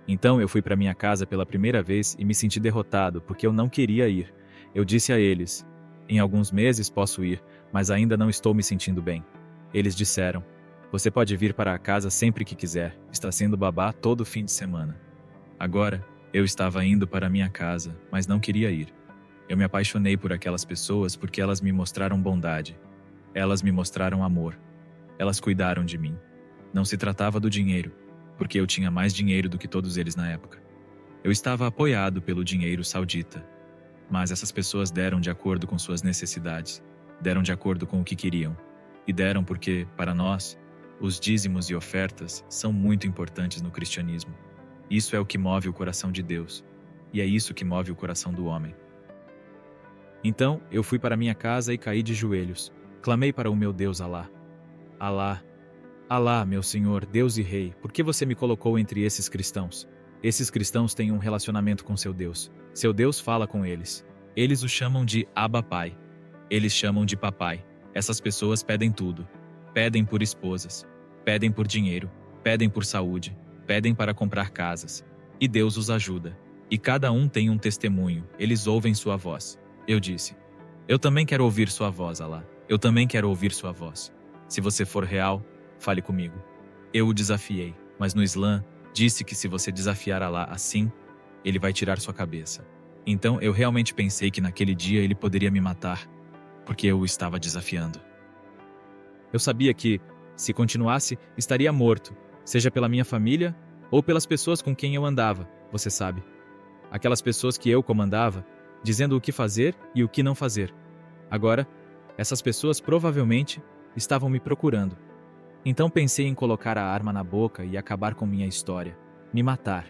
Então eu fui para minha casa pela primeira vez e me senti derrotado porque eu não queria ir. Eu disse a eles: em alguns meses posso ir, mas ainda não estou me sentindo bem. Eles disseram: você pode vir para a casa sempre que quiser, está sendo babá todo fim de semana. Agora, eu estava indo para minha casa, mas não queria ir. Eu me apaixonei por aquelas pessoas porque elas me mostraram bondade. Elas me mostraram amor. Elas cuidaram de mim. Não se tratava do dinheiro, porque eu tinha mais dinheiro do que todos eles na época. Eu estava apoiado pelo dinheiro saudita. Mas essas pessoas deram de acordo com suas necessidades, deram de acordo com o que queriam. E deram porque, para nós, os dízimos e ofertas são muito importantes no cristianismo. Isso é o que move o coração de Deus. E é isso que move o coração do homem. Então, eu fui para minha casa e caí de joelhos. Clamei para o meu Deus Alá. Alá, Alá, meu Senhor, Deus e Rei, por que você me colocou entre esses cristãos? Esses cristãos têm um relacionamento com seu Deus. Seu Deus fala com eles. Eles o chamam de Abba Pai. Eles chamam de Papai. Essas pessoas pedem tudo. Pedem por esposas. Pedem por dinheiro. Pedem por saúde. Pedem para comprar casas. E Deus os ajuda. E cada um tem um testemunho. Eles ouvem sua voz. Eu disse: eu também quero ouvir sua voz, Alá. Eu também quero ouvir sua voz. Se você for real, fale comigo. Eu o desafiei, mas no Islã, disse que se você desafiar Alá assim, ele vai tirar sua cabeça. Então eu realmente pensei que naquele dia ele poderia me matar, porque eu o estava desafiando. Eu sabia que, se continuasse, estaria morto, seja pela minha família ou pelas pessoas com quem eu andava, você sabe. Aquelas pessoas que eu comandava, dizendo o que fazer e o que não fazer. Agora, essas pessoas provavelmente estavam me procurando. Então pensei em colocar a arma na boca e acabar com minha história, me matar.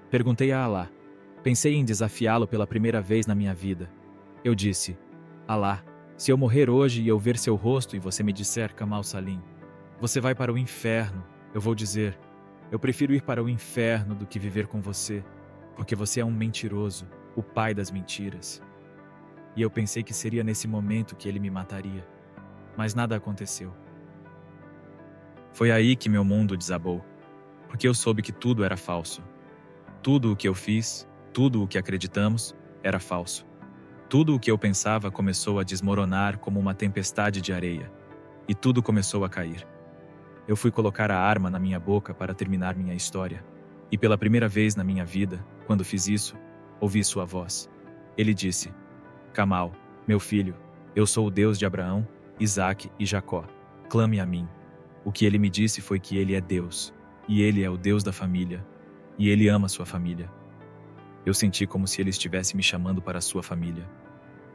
Perguntei a Alá. Pensei em desafiá-lo pela primeira vez na minha vida. Eu disse: Alá, se eu morrer hoje e eu ver seu rosto e você me disser, Kamal Salim, você vai para o inferno, eu vou dizer: eu prefiro ir para o inferno do que viver com você, porque você é um mentiroso, o pai das mentiras. E eu pensei que seria nesse momento que ele me mataria. Mas nada aconteceu. Foi aí que meu mundo desabou, porque eu soube que tudo era falso. Tudo o que eu fiz, tudo o que acreditamos, era falso. Tudo o que eu pensava começou a desmoronar como uma tempestade de areia, e tudo começou a cair. Eu fui colocar a arma na minha boca para terminar minha história, e pela primeira vez na minha vida, quando fiz isso, ouvi sua voz. Ele disse: Kamal, meu filho, eu sou o Deus de Abraão, Isaque e Jacó. Clame a mim. O que ele me disse foi que ele é Deus, e ele é o Deus da família, e ele ama sua família. Eu senti como se ele estivesse me chamando para a sua família.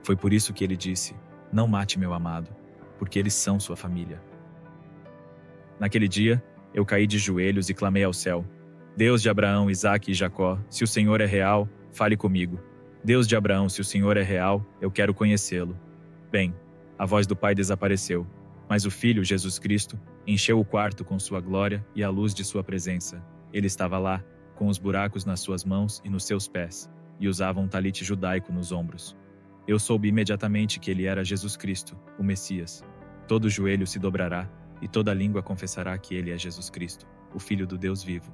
Foi por isso que ele disse: não mate meu amado, porque eles são sua família. Naquele dia, eu caí de joelhos e clamei ao céu: Deus de Abraão, Isaque e Jacó, se o Senhor é real, fale comigo. Deus de Abraão, se o Senhor é real, eu quero conhecê-lo. Bem, a voz do Pai desapareceu, mas o Filho, Jesus Cristo, encheu o quarto com sua glória e a luz de sua presença. Ele estava lá, com os buracos nas suas mãos e nos seus pés, e usava um talite judaico nos ombros. Eu soube imediatamente que ele era Jesus Cristo, o Messias. Todo joelho se dobrará, e toda língua confessará que ele é Jesus Cristo, o Filho do Deus vivo.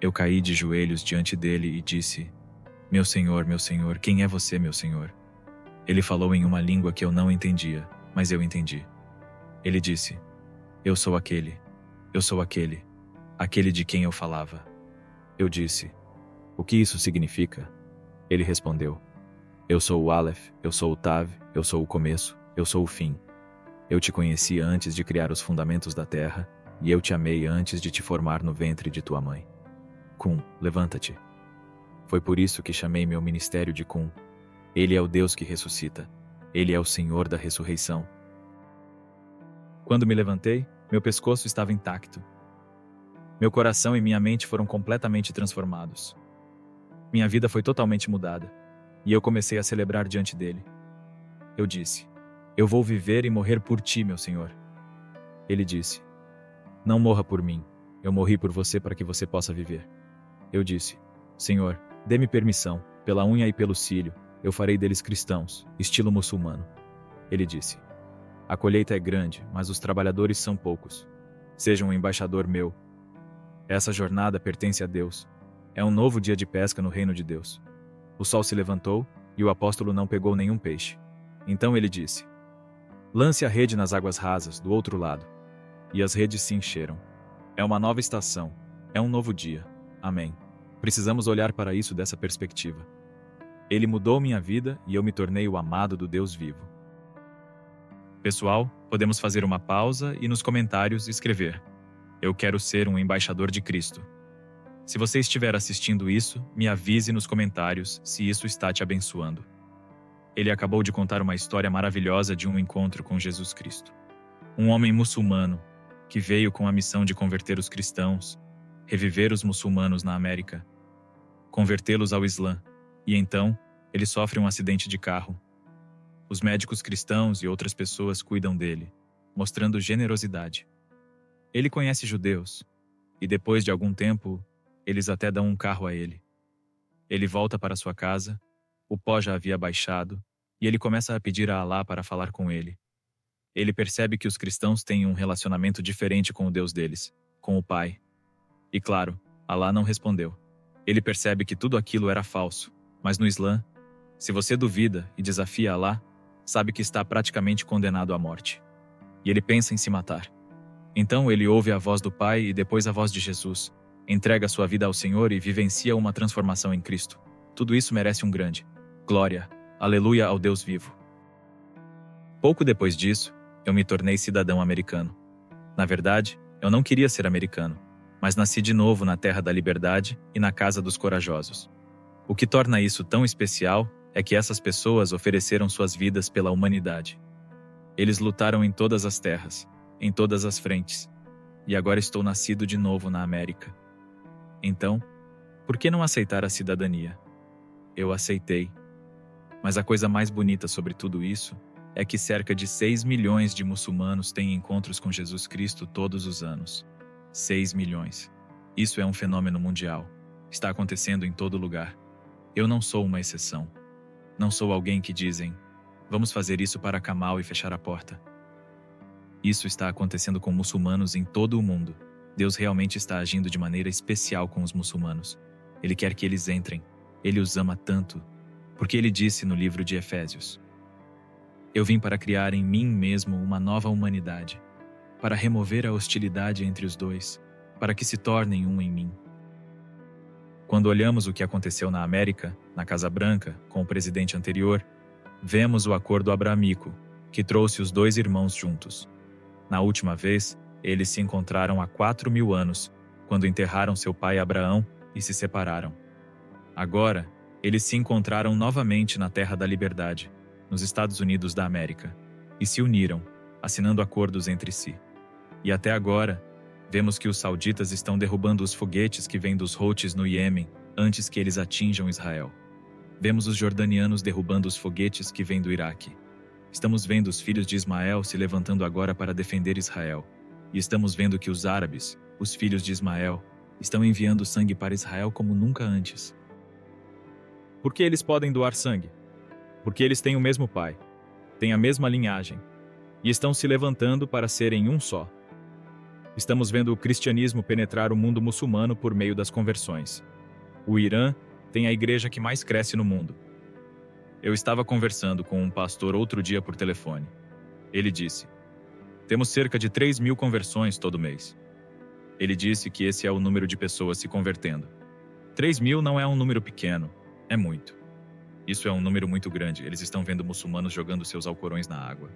Eu caí de joelhos diante dele e disse: meu Senhor, quem é você, meu Senhor? Ele falou em uma língua que eu não entendia, mas eu entendi. Ele disse: eu sou aquele, aquele de quem eu falava. Eu disse: o que isso significa? Ele respondeu: eu sou o Aleph, eu sou o Tav, eu sou o começo, eu sou o fim. Eu te conheci antes de criar os fundamentos da terra, e eu te amei antes de te formar no ventre de tua mãe. Kun, levanta-te. Foi por isso que chamei meu ministério de Kun. Ele é o Deus que ressuscita. Ele é o Senhor da ressurreição. Quando me levantei, meu pescoço estava intacto. Meu coração e minha mente foram completamente transformados. Minha vida foi totalmente mudada, e eu comecei a celebrar diante dele. Eu disse: eu vou viver e morrer por ti, meu Senhor. Ele disse: não morra por mim, eu morri por você para que você possa viver. Eu disse: Senhor, dê-me permissão, pela unha e pelo cílio, eu farei deles cristãos, estilo muçulmano. Ele disse: a colheita é grande, mas os trabalhadores são poucos. Seja um embaixador meu. Essa jornada pertence a Deus. É um novo dia de pesca no reino de Deus. O sol se levantou, e o apóstolo não pegou nenhum peixe. Então ele disse: lance a rede nas águas rasas, do outro lado. E as redes se encheram. É uma nova estação. É um novo dia. Amém. Precisamos olhar para isso dessa perspectiva. Ele mudou minha vida e eu me tornei o amado do Deus vivo. Pessoal, podemos fazer uma pausa e nos comentários escrever: eu quero ser um embaixador de Cristo. Se você estiver assistindo isso, me avise nos comentários se isso está te abençoando. Ele acabou de contar uma história maravilhosa de um encontro com Jesus Cristo. Um homem muçulmano que veio com a missão de converter os cristãos, reviver os muçulmanos na América, convertê-los ao Islã, e então ele sofre um acidente de carro. Os médicos cristãos e outras pessoas cuidam dele, mostrando generosidade. Ele conhece judeus, e depois de algum tempo, eles até dão um carro a ele. Ele volta para sua casa, o pó já havia baixado, e ele começa a pedir a Alá para falar com ele. Ele percebe que os cristãos têm um relacionamento diferente com o Deus deles, com o Pai. E claro, Alá não respondeu. Ele percebe que tudo aquilo era falso, mas no Islã, se você duvida e desafia Alá, sabe que está praticamente condenado à morte. E ele pensa em se matar. Então ele ouve a voz do Pai e depois a voz de Jesus, entrega sua vida ao Senhor e vivencia uma transformação em Cristo. Tudo isso merece um grande glória, aleluia ao Deus vivo. Pouco depois disso, eu me tornei cidadão americano. Na verdade, eu não queria ser americano, mas nasci de novo na terra da liberdade e na casa dos corajosos. O que torna isso tão especial é que essas pessoas ofereceram suas vidas pela humanidade. Eles lutaram em todas as terras, em todas as frentes, e agora estou nascido de novo na América. Então, por que não aceitar a cidadania? Eu aceitei. Mas a coisa mais bonita sobre tudo isso é que cerca de 6 milhões de muçulmanos têm encontros com Jesus Cristo todos os anos. 6 milhões. Isso é um fenômeno mundial. Está acontecendo em todo lugar. Eu não sou uma exceção. Não sou alguém que dizem, vamos fazer isso para Kamal e fechar a porta. Isso está acontecendo com muçulmanos em todo o mundo. Deus realmente está agindo de maneira especial com os muçulmanos. Ele quer que eles entrem. Ele os ama tanto, porque ele disse no livro de Efésios: eu vim para criar em mim mesmo uma nova humanidade, para remover a hostilidade entre os dois, para que se tornem um em mim. Quando olhamos o que aconteceu na América, na Casa Branca, com o presidente anterior, vemos o acordo abraâmico, que trouxe os dois irmãos juntos. Na última vez, eles se encontraram há 4.000 anos, quando enterraram seu pai Abraão e se separaram. Agora, eles se encontraram novamente na Terra da Liberdade, nos Estados Unidos da América, e se uniram, assinando acordos entre si. E até agora, vemos que os sauditas estão derrubando os foguetes que vêm dos Houthis no Iêmen antes que eles atinjam Israel. Vemos os jordanianos derrubando os foguetes que vêm do Iraque. Estamos vendo os filhos de Ismael se levantando agora para defender Israel. E estamos vendo que os árabes, os filhos de Ismael, estão enviando sangue para Israel como nunca antes. Por que eles podem doar sangue? Porque eles têm o mesmo pai, têm a mesma linhagem, e estão se levantando para serem um só. Estamos vendo o cristianismo penetrar o mundo muçulmano por meio das conversões. O Irã tem a igreja que mais cresce no mundo. Eu estava conversando com um pastor outro dia por telefone. Ele disse: temos cerca de 3.000 conversões todo mês. Ele disse que esse é o número de pessoas se convertendo. 3.000 não é um número pequeno, é muito. Isso é um número muito grande, eles estão vendo muçulmanos jogando seus alcorões na água.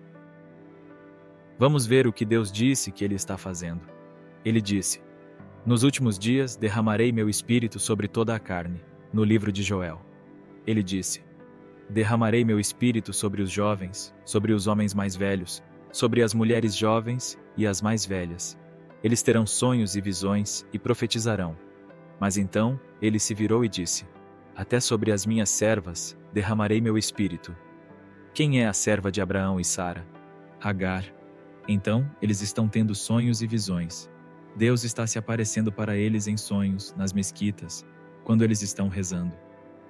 Vamos ver o que Deus disse que Ele está fazendo. Ele disse: nos últimos dias derramarei meu espírito sobre toda a carne, no livro de Joel. Ele disse: derramarei meu espírito sobre os jovens, sobre os homens mais velhos, sobre as mulheres jovens e as mais velhas. Eles terão sonhos e visões e profetizarão. Mas então ele se virou e disse: até sobre as minhas servas derramarei meu espírito. Quem é a serva de Abraão e Sara? Agar. Então eles estão tendo sonhos e visões. Deus está se aparecendo para eles em sonhos, nas mesquitas, quando eles estão rezando.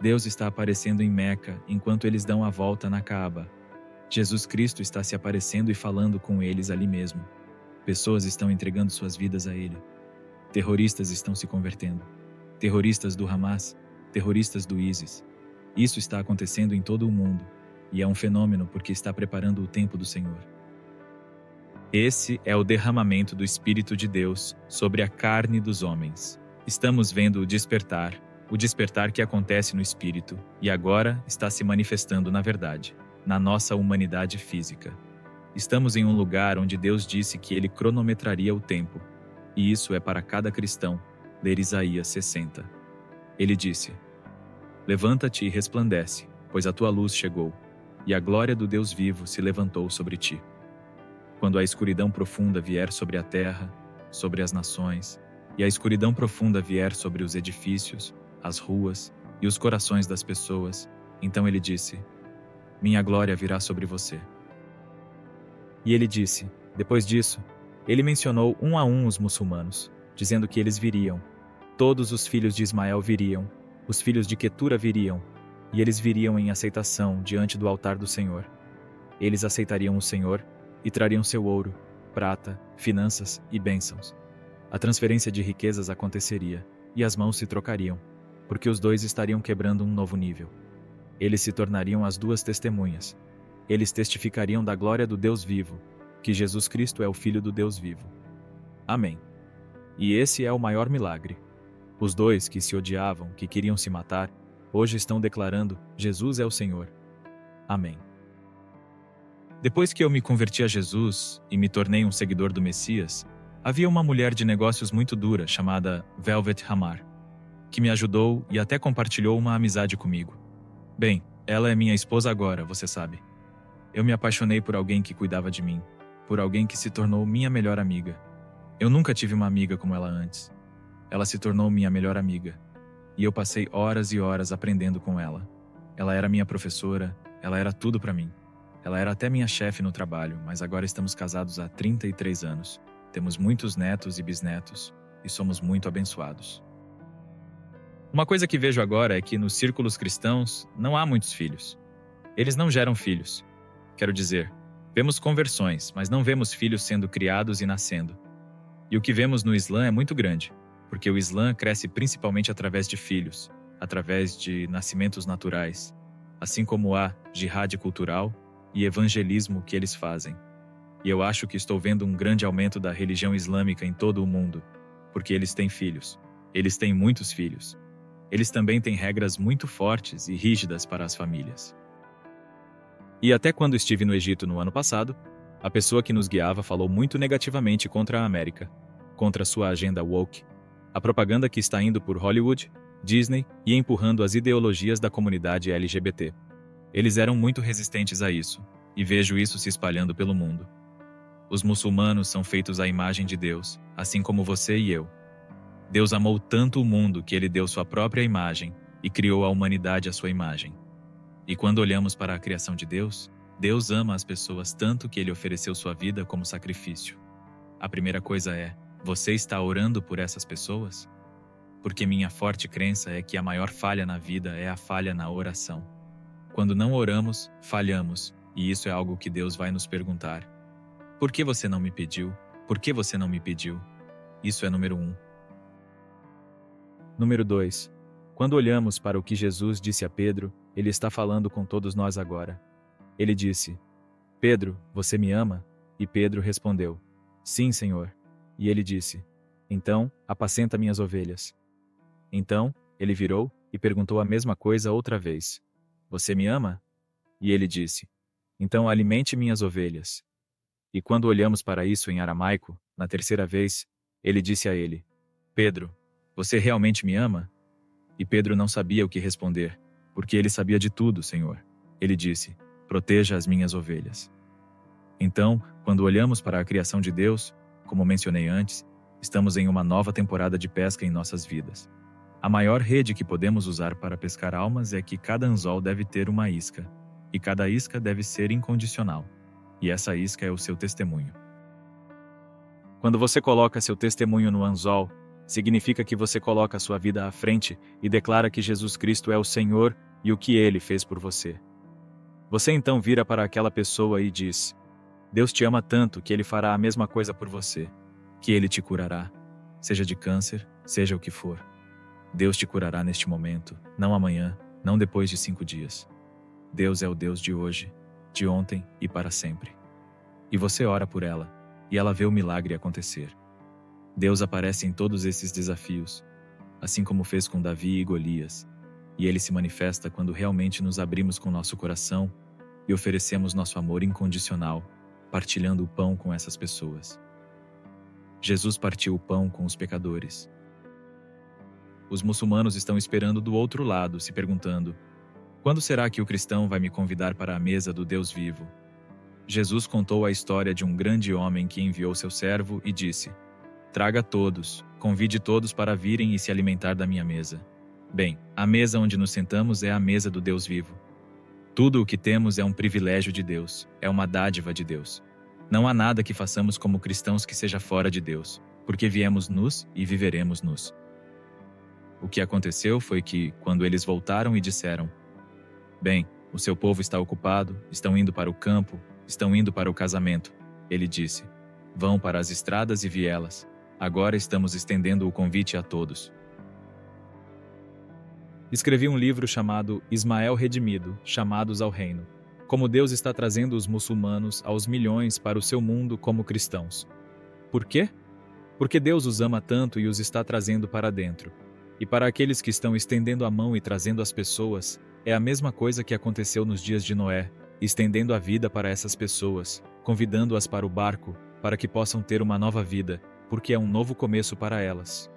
Deus está aparecendo em Meca enquanto eles dão a volta na Caaba. Jesus Cristo está se aparecendo e falando com eles ali mesmo. Pessoas estão entregando suas vidas a Ele. Terroristas estão se convertendo. Terroristas do Hamas, terroristas do ISIS. Isso está acontecendo em todo o mundo, e é um fenômeno porque está preparando o tempo do Senhor. Esse é o derramamento do Espírito de Deus sobre a carne dos homens. Estamos vendo o despertar que acontece no Espírito, e agora está se manifestando na verdade, na nossa humanidade física. Estamos em um lugar onde Deus disse que Ele cronometraria o tempo, e isso é para cada cristão, ler Isaías 60. Ele disse: levanta-te e resplandece, pois a tua luz chegou, e a glória do Deus vivo se levantou sobre ti. Quando a escuridão profunda vier sobre a terra, sobre as nações, e a escuridão profunda vier sobre os edifícios, as ruas e os corações das pessoas, então ele disse: minha glória virá sobre você. E ele disse, depois disso: Ele mencionou um a um os muçulmanos, dizendo que eles viriam. Todos os filhos de Ismael viriam, os filhos de Quetura viriam, e eles viriam em aceitação diante do altar do Senhor. Eles aceitariam o Senhor e trariam seu ouro, prata, finanças e bênçãos. A transferência de riquezas aconteceria, e as mãos se trocariam, porque os dois estariam quebrando um novo nível. Eles se tornariam as duas testemunhas. Eles testificariam da glória do Deus vivo, que Jesus Cristo é o Filho do Deus vivo. Amém. E esse é o maior milagre. Os dois que se odiavam, que queriam se matar, hoje estão declarando: Jesus é o Senhor. Amém. Depois que eu me converti a Jesus e me tornei um seguidor do Messias, havia uma mulher de negócios muito dura chamada Velvet Hamar, que me ajudou e até compartilhou uma amizade comigo. Bem, ela é minha esposa agora, você sabe. Eu me apaixonei por alguém que cuidava de mim, por alguém que se tornou minha melhor amiga. Eu nunca tive uma amiga como ela antes. Ela se tornou minha melhor amiga, e eu passei horas e horas aprendendo com ela. Ela era minha professora, ela era tudo para mim. Ela era até minha chefe no trabalho, mas agora estamos casados há 33 anos. Temos muitos netos e bisnetos, e somos muito abençoados. Uma coisa que vejo agora é que nos círculos cristãos não há muitos filhos. Eles não geram filhos. Quero dizer, vemos conversões, mas não vemos filhos sendo criados e nascendo. E o que vemos no Islã é muito grande, porque o Islã cresce principalmente através de filhos, através de nascimentos naturais, assim como há jihad cultural e evangelismo que eles fazem. E eu acho que estou vendo um grande aumento da religião islâmica em todo o mundo, porque eles têm filhos. Eles têm muitos filhos. Eles também têm regras muito fortes e rígidas para as famílias. E até quando estive no Egito no ano passado, a pessoa que nos guiava falou muito negativamente contra a América, contra sua agenda woke, a propaganda que está indo por Hollywood, Disney e empurrando as ideologias da comunidade LGBT. Eles eram muito resistentes a isso, e vejo isso se espalhando pelo mundo. Os muçulmanos são feitos à imagem de Deus, assim como você e eu. Deus amou tanto o mundo que ele deu sua própria imagem e criou a humanidade à sua imagem. E quando olhamos para a criação de Deus, Deus ama as pessoas tanto que ele ofereceu sua vida como sacrifício. A primeira coisa é: você está orando por essas pessoas? Porque minha forte crença é que a maior falha na vida é a falha na oração. Quando não oramos, falhamos, e isso é algo que Deus vai nos perguntar. Por que você não me pediu? Por que você não me pediu? Isso é número 1. Número 2. Quando olhamos para o que Jesus disse a Pedro, ele está falando com todos nós agora. Ele disse: Pedro, você me ama? E Pedro respondeu: Sim, Senhor. E ele disse: Então, apacenta minhas ovelhas. Então, ele virou e perguntou a mesma coisa outra vez: Você me ama? E ele disse: Então alimente minhas ovelhas. E quando olhamos para isso em aramaico, na terceira vez, ele disse a ele: Pedro, você realmente me ama? E Pedro não sabia o que responder, porque ele sabia de tudo, Senhor. Ele disse: Proteja as minhas ovelhas. Então, quando olhamos para a criação de Deus, como mencionei antes, estamos em uma nova temporada de pesca em nossas vidas. A maior rede que podemos usar para pescar almas é que cada anzol deve ter uma isca, e cada isca deve ser incondicional. E essa isca é o seu testemunho. Quando você coloca seu testemunho no anzol, significa que você coloca a sua vida à frente e declara que Jesus Cristo é o Senhor e o que Ele fez por você. Você então vira para aquela pessoa e diz: Deus te ama tanto que Ele fará a mesma coisa por você, que Ele te curará, seja de câncer, seja o que for. Deus te curará neste momento, não amanhã, não depois de 5 dias. Deus é o Deus de hoje, de ontem e para sempre. E você ora por ela, e ela vê o milagre acontecer. Deus aparece em todos esses desafios, assim como fez com Davi e Golias, e Ele se manifesta quando realmente nos abrimos com nosso coração e oferecemos nosso amor incondicional, partilhando o pão com essas pessoas. Jesus partiu o pão com os pecadores. Os muçulmanos estão esperando do outro lado, se perguntando: quando será que o cristão vai me convidar para a mesa do Deus vivo? Jesus contou a história de um grande homem que enviou seu servo e disse: Traga todos, convide todos para virem e se alimentar da minha mesa. Bem, a mesa onde nos sentamos é a mesa do Deus vivo. Tudo o que temos é um privilégio de Deus, é uma dádiva de Deus. Não há nada que façamos como cristãos que seja fora de Deus, porque viemos nus e viveremos nus. O que aconteceu foi que, quando eles voltaram e disseram: "Bem, o seu povo está ocupado, estão indo para o campo, estão indo para o casamento", ele disse: "Vão para as estradas e vielas. Agora estamos estendendo o convite a todos." Escrevi um livro chamado Ismael Redimido, Chamados ao Reino. Como Deus está trazendo os muçulmanos aos milhões para o seu mundo como cristãos. Por quê? Porque Deus os ama tanto e os está trazendo para dentro. E para aqueles que estão estendendo a mão e trazendo as pessoas, é a mesma coisa que aconteceu nos dias de Noé, estendendo a vida para essas pessoas, convidando-as para o barco, para que possam ter uma nova vida, porque é um novo começo para elas.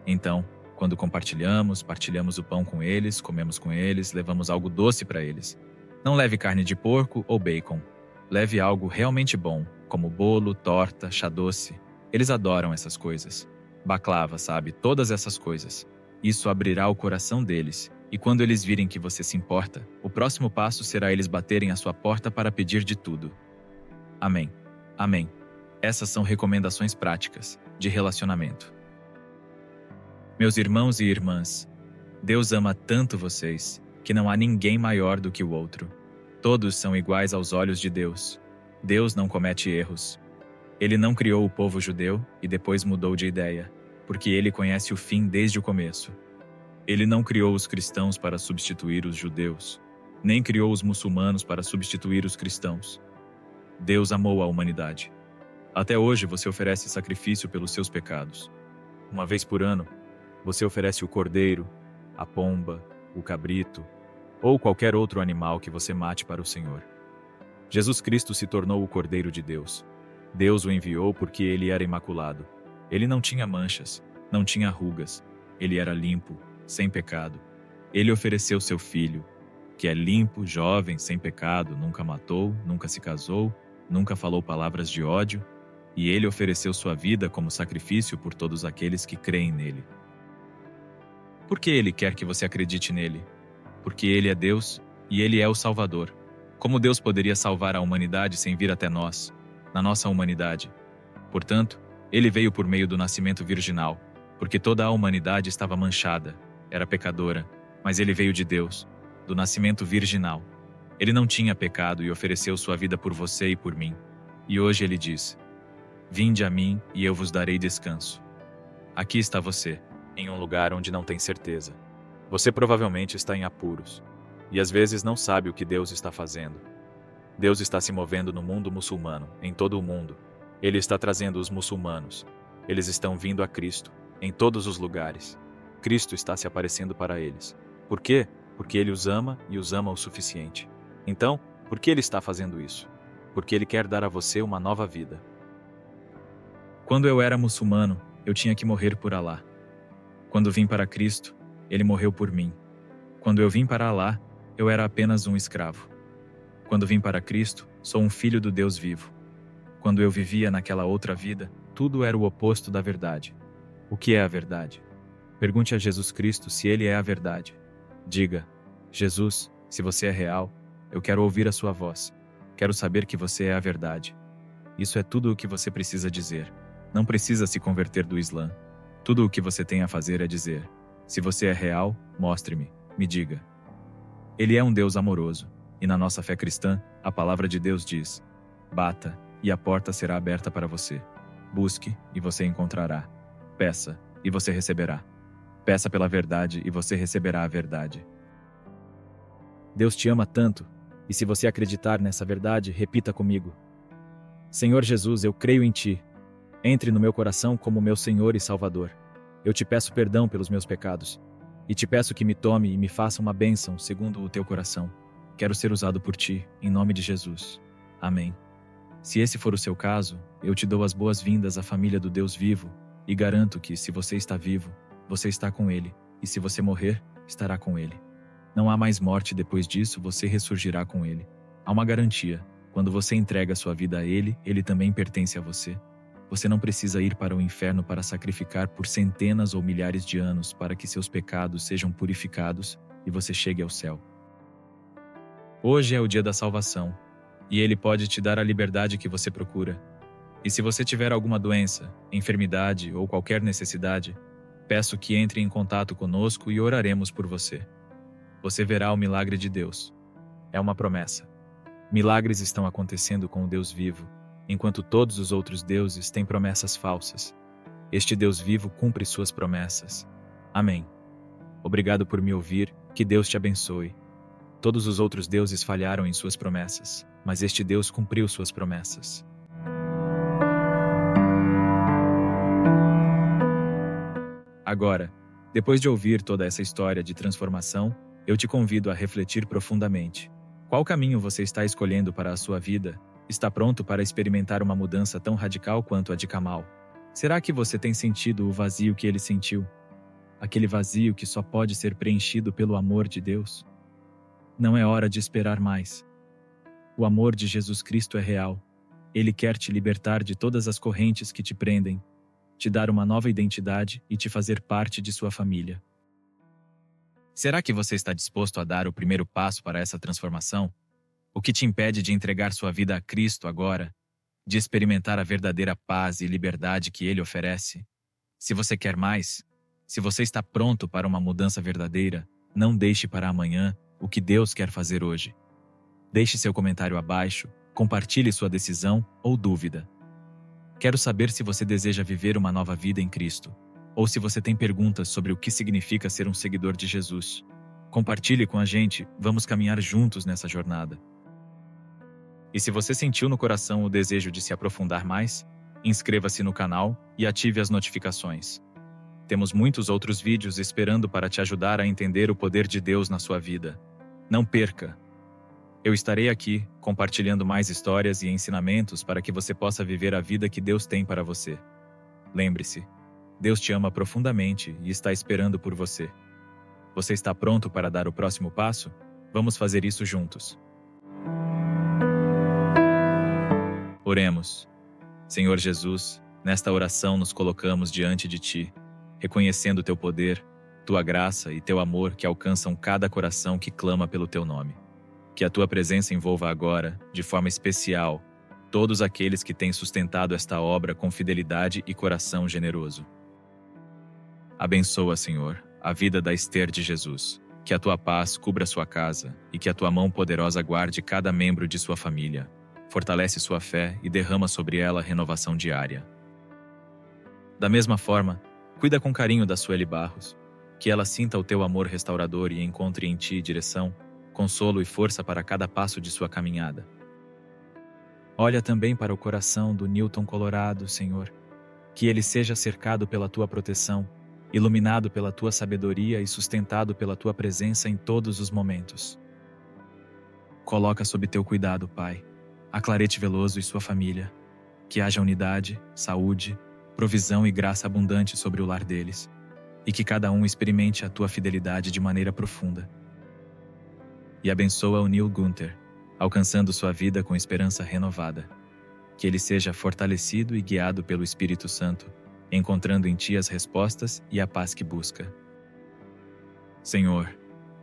Então, quando partilhamos o pão com eles, comemos com eles, levamos algo doce para eles. Não leve carne de porco ou bacon. Leve algo realmente bom, como bolo, torta, chá doce. Eles adoram essas coisas. Baklava, sabe? Todas essas coisas. Isso abrirá o coração deles. E quando eles virem que você se importa, o próximo passo será eles baterem à sua porta para pedir de tudo. Amém. Amém. Essas são recomendações práticas, de relacionamento. Meus irmãos e irmãs, Deus ama tanto vocês, que não há ninguém maior do que o outro. Todos são iguais aos olhos de Deus. Deus não comete erros. Ele não criou o povo judeu e depois mudou de ideia, porque ele conhece o fim desde o começo. Ele não criou os cristãos para substituir os judeus, nem criou os muçulmanos para substituir os cristãos. Deus amou a humanidade. Até hoje você oferece sacrifício pelos seus pecados. Uma vez por ano, você oferece o cordeiro, a pomba, o cabrito, ou qualquer outro animal que você mate para o Senhor. Jesus Cristo se tornou o Cordeiro de Deus. Deus o enviou porque ele era imaculado. Ele não tinha manchas, não tinha rugas. Ele era limpo, sem pecado. Ele ofereceu seu filho, que é limpo, jovem, sem pecado, nunca matou, nunca se casou, nunca falou palavras de ódio, e ele ofereceu sua vida como sacrifício por todos aqueles que creem nele. Por que ele quer que você acredite nele? Porque ele é Deus e ele é o Salvador. Como Deus poderia salvar a humanidade sem vir até nós, na nossa humanidade? Portanto, ele veio por meio do nascimento virginal, porque toda a humanidade estava manchada, era pecadora, mas ele veio de Deus, do nascimento virginal. Ele não tinha pecado e ofereceu sua vida por você e por mim. E hoje ele diz: "Vinde a mim e eu vos darei descanso." Aqui está você, em um lugar onde não tem certeza. Você provavelmente está em apuros, e às vezes não sabe o que Deus está fazendo. Deus está se movendo no mundo muçulmano, em todo o mundo. Ele está trazendo os muçulmanos. Eles estão vindo a Cristo, em todos os lugares. Cristo está se aparecendo para eles. Por quê? Porque ele os ama e os ama o suficiente. Então, por que ele está fazendo isso? Porque ele quer dar a você uma nova vida. Quando eu era muçulmano, eu tinha que morrer por Alá. Quando vim para Cristo, ele morreu por mim. Quando eu vim para Alá, eu era apenas um escravo. Quando vim para Cristo, sou um filho do Deus vivo. Quando eu vivia naquela outra vida, tudo era o oposto da verdade. O que é a verdade? Pergunte a Jesus Cristo se ele é a verdade. Diga: "Jesus, se você é real, eu quero ouvir a sua voz. Quero saber que você é a verdade." Isso é tudo o que você precisa dizer. Não precisa se converter do Islã. Tudo o que você tem a fazer é dizer: "Se você é real, mostre-me, me diga." Ele é um Deus amoroso, e na nossa fé cristã, a palavra de Deus diz: "Bata, e a porta será aberta para você. Busque, e você encontrará. Peça, e você receberá. Peça pela verdade, e você receberá a verdade." Deus te ama tanto, e se você acreditar nessa verdade, repita comigo: "Senhor Jesus, eu creio em Ti. Entre no meu coração como meu Senhor e Salvador. Eu te peço perdão pelos meus pecados, e te peço que me tome e me faça uma bênção segundo o Teu coração. Quero ser usado por Ti, em nome de Jesus. Amém." Se esse for o seu caso, eu te dou as boas-vindas à família do Deus vivo, e garanto que, se você está vivo, você está com Ele, e se você morrer, estará com Ele. Não há mais morte depois disso, você ressurgirá com Ele. Há uma garantia: quando você entrega sua vida a Ele, Ele também pertence a você. Você não precisa ir para o inferno para sacrificar por centenas ou milhares de anos para que seus pecados sejam purificados e você chegue ao céu. Hoje é o dia da salvação. e Ele pode te dar a liberdade que você procura. E se você tiver alguma doença, enfermidade ou qualquer necessidade, peço que entre em contato conosco e oraremos por você. Você verá o milagre de Deus. É uma promessa. Milagres estão acontecendo com o Deus vivo, enquanto todos os outros deuses têm promessas falsas. Este Deus vivo cumpre suas promessas. Amém. Obrigado por me ouvir, que Deus te abençoe. Todos os outros deuses falharam em suas promessas, mas este Deus cumpriu suas promessas. Agora, depois de ouvir toda essa história de transformação, eu te convido a refletir profundamente. Qual caminho você está escolhendo para a sua vida? Está pronto para experimentar uma mudança tão radical quanto a de Kamal? Será que você tem sentido o vazio que ele sentiu? Aquele vazio que só pode ser preenchido pelo amor de Deus? Não é hora de esperar mais. O amor de Jesus Cristo é real. Ele quer te libertar de todas as correntes que te prendem, te dar uma nova identidade e te fazer parte de sua família. Será que você está disposto a dar o primeiro passo para essa transformação? O que te impede de entregar sua vida a Cristo agora? De experimentar a verdadeira paz e liberdade que Ele oferece? Se você quer mais, se você está pronto para uma mudança verdadeira, não deixe para amanhã o que Deus quer fazer hoje. Deixe seu comentário abaixo, compartilhe sua decisão ou dúvida. Quero saber se você deseja viver uma nova vida em Cristo, ou se você tem perguntas sobre o que significa ser um seguidor de Jesus. Compartilhe com a gente, vamos caminhar juntos nessa jornada. E se você sentiu no coração o desejo de se aprofundar mais, inscreva-se no canal e ative as notificações. Temos muitos outros vídeos esperando para te ajudar a entender o poder de Deus na sua vida. Não perca! Eu estarei aqui, compartilhando mais histórias e ensinamentos para que você possa viver a vida que Deus tem para você. Lembre-se, Deus te ama profundamente e está esperando por você. Você está pronto para dar o próximo passo? Vamos fazer isso juntos. Oremos. Senhor Jesus, nesta oração nos colocamos diante de Ti, reconhecendo Teu poder, Tua graça e Teu amor que alcançam cada coração que clama pelo Teu nome. Que a Tua presença envolva agora, de forma especial, todos aqueles que têm sustentado esta obra com fidelidade e coração generoso. Abençoa, Senhor, a vida da Esther de Jesus. Que a Tua paz cubra sua casa e que a Tua mão poderosa guarde cada membro de sua família. Fortalece sua fé e derrama sobre ela renovação diária. Da mesma forma, cuida com carinho da Sueli Barros. Que ela sinta o Teu amor restaurador e encontre em Ti direção, consolo e força para cada passo de sua caminhada. Olha também para o coração do Newton Colorado, Senhor. Que ele seja cercado pela Tua proteção, iluminado pela Tua sabedoria e sustentado pela Tua presença em todos os momentos. Coloca sob Teu cuidado, Pai, a Clarete Veloso e sua família. Que haja unidade, saúde, provisão e graça abundante sobre o lar deles. E que cada um experimente a Tua fidelidade de maneira profunda. E abençoa o Neil Gunther, alcançando sua vida com esperança renovada. Que ele seja fortalecido e guiado pelo Espírito Santo, encontrando em Ti as respostas e a paz que busca. Senhor,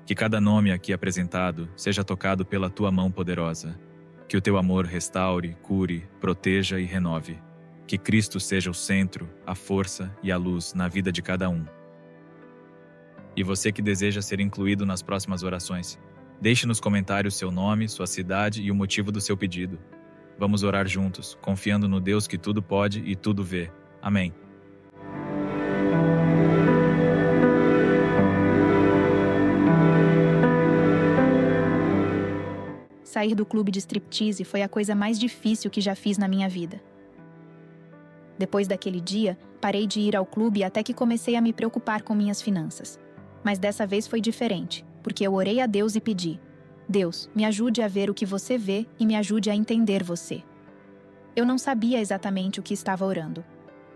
que cada nome aqui apresentado seja tocado pela Tua mão poderosa. Que o Teu amor restaure, cure, proteja e renove. Que Cristo seja o centro, a força e a luz na vida de cada um. E você que deseja ser incluído nas próximas orações, deixe nos comentários seu nome, sua cidade e o motivo do seu pedido. Vamos orar juntos, confiando no Deus que tudo pode e tudo vê. Amém. Sair do clube de striptease foi a coisa mais difícil que já fiz na minha vida. Depois daquele dia, parei de ir ao clube até que comecei a me preocupar com minhas finanças. Mas dessa vez foi diferente, porque eu orei a Deus e pedi: Deus, me ajude a ver o que você vê e me ajude a entender você. Eu não sabia exatamente o que estava orando.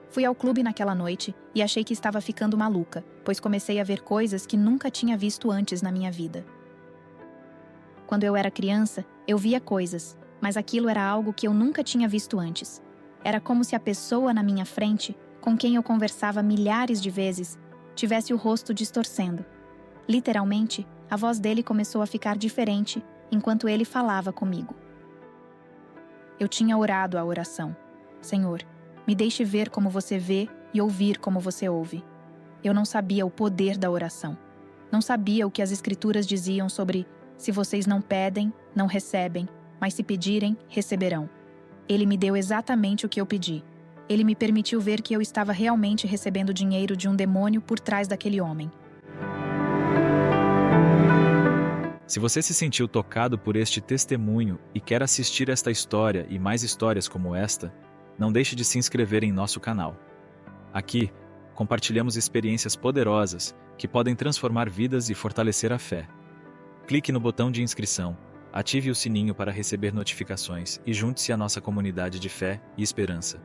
Fui ao clube naquela noite e achei que estava ficando maluca, pois comecei a ver coisas que nunca tinha visto antes na minha vida. Quando eu era criança, eu via coisas, mas aquilo era algo que eu nunca tinha visto antes. Era como se a pessoa na minha frente, com quem eu conversava milhares de vezes, tivesse o rosto distorcendo. Literalmente, a voz dele começou a ficar diferente enquanto ele falava comigo. Eu tinha orado a oração: Senhor, me deixe ver como você vê e ouvir como você ouve. Eu não sabia o poder da oração. Não sabia o que as Escrituras diziam sobre: se vocês não pedem, não recebem, mas se pedirem, receberão. Ele me deu exatamente o que eu pedi. Ele me permitiu ver que eu estava realmente recebendo dinheiro de um demônio por trás daquele homem. Se você se sentiu tocado por este testemunho e quer assistir esta história e mais histórias como esta, não deixe de se inscrever em nosso canal. Aqui, compartilhamos experiências poderosas que podem transformar vidas e fortalecer a fé. Clique no botão de inscrição, ative o sininho para receber notificações e junte-se à nossa comunidade de fé e esperança.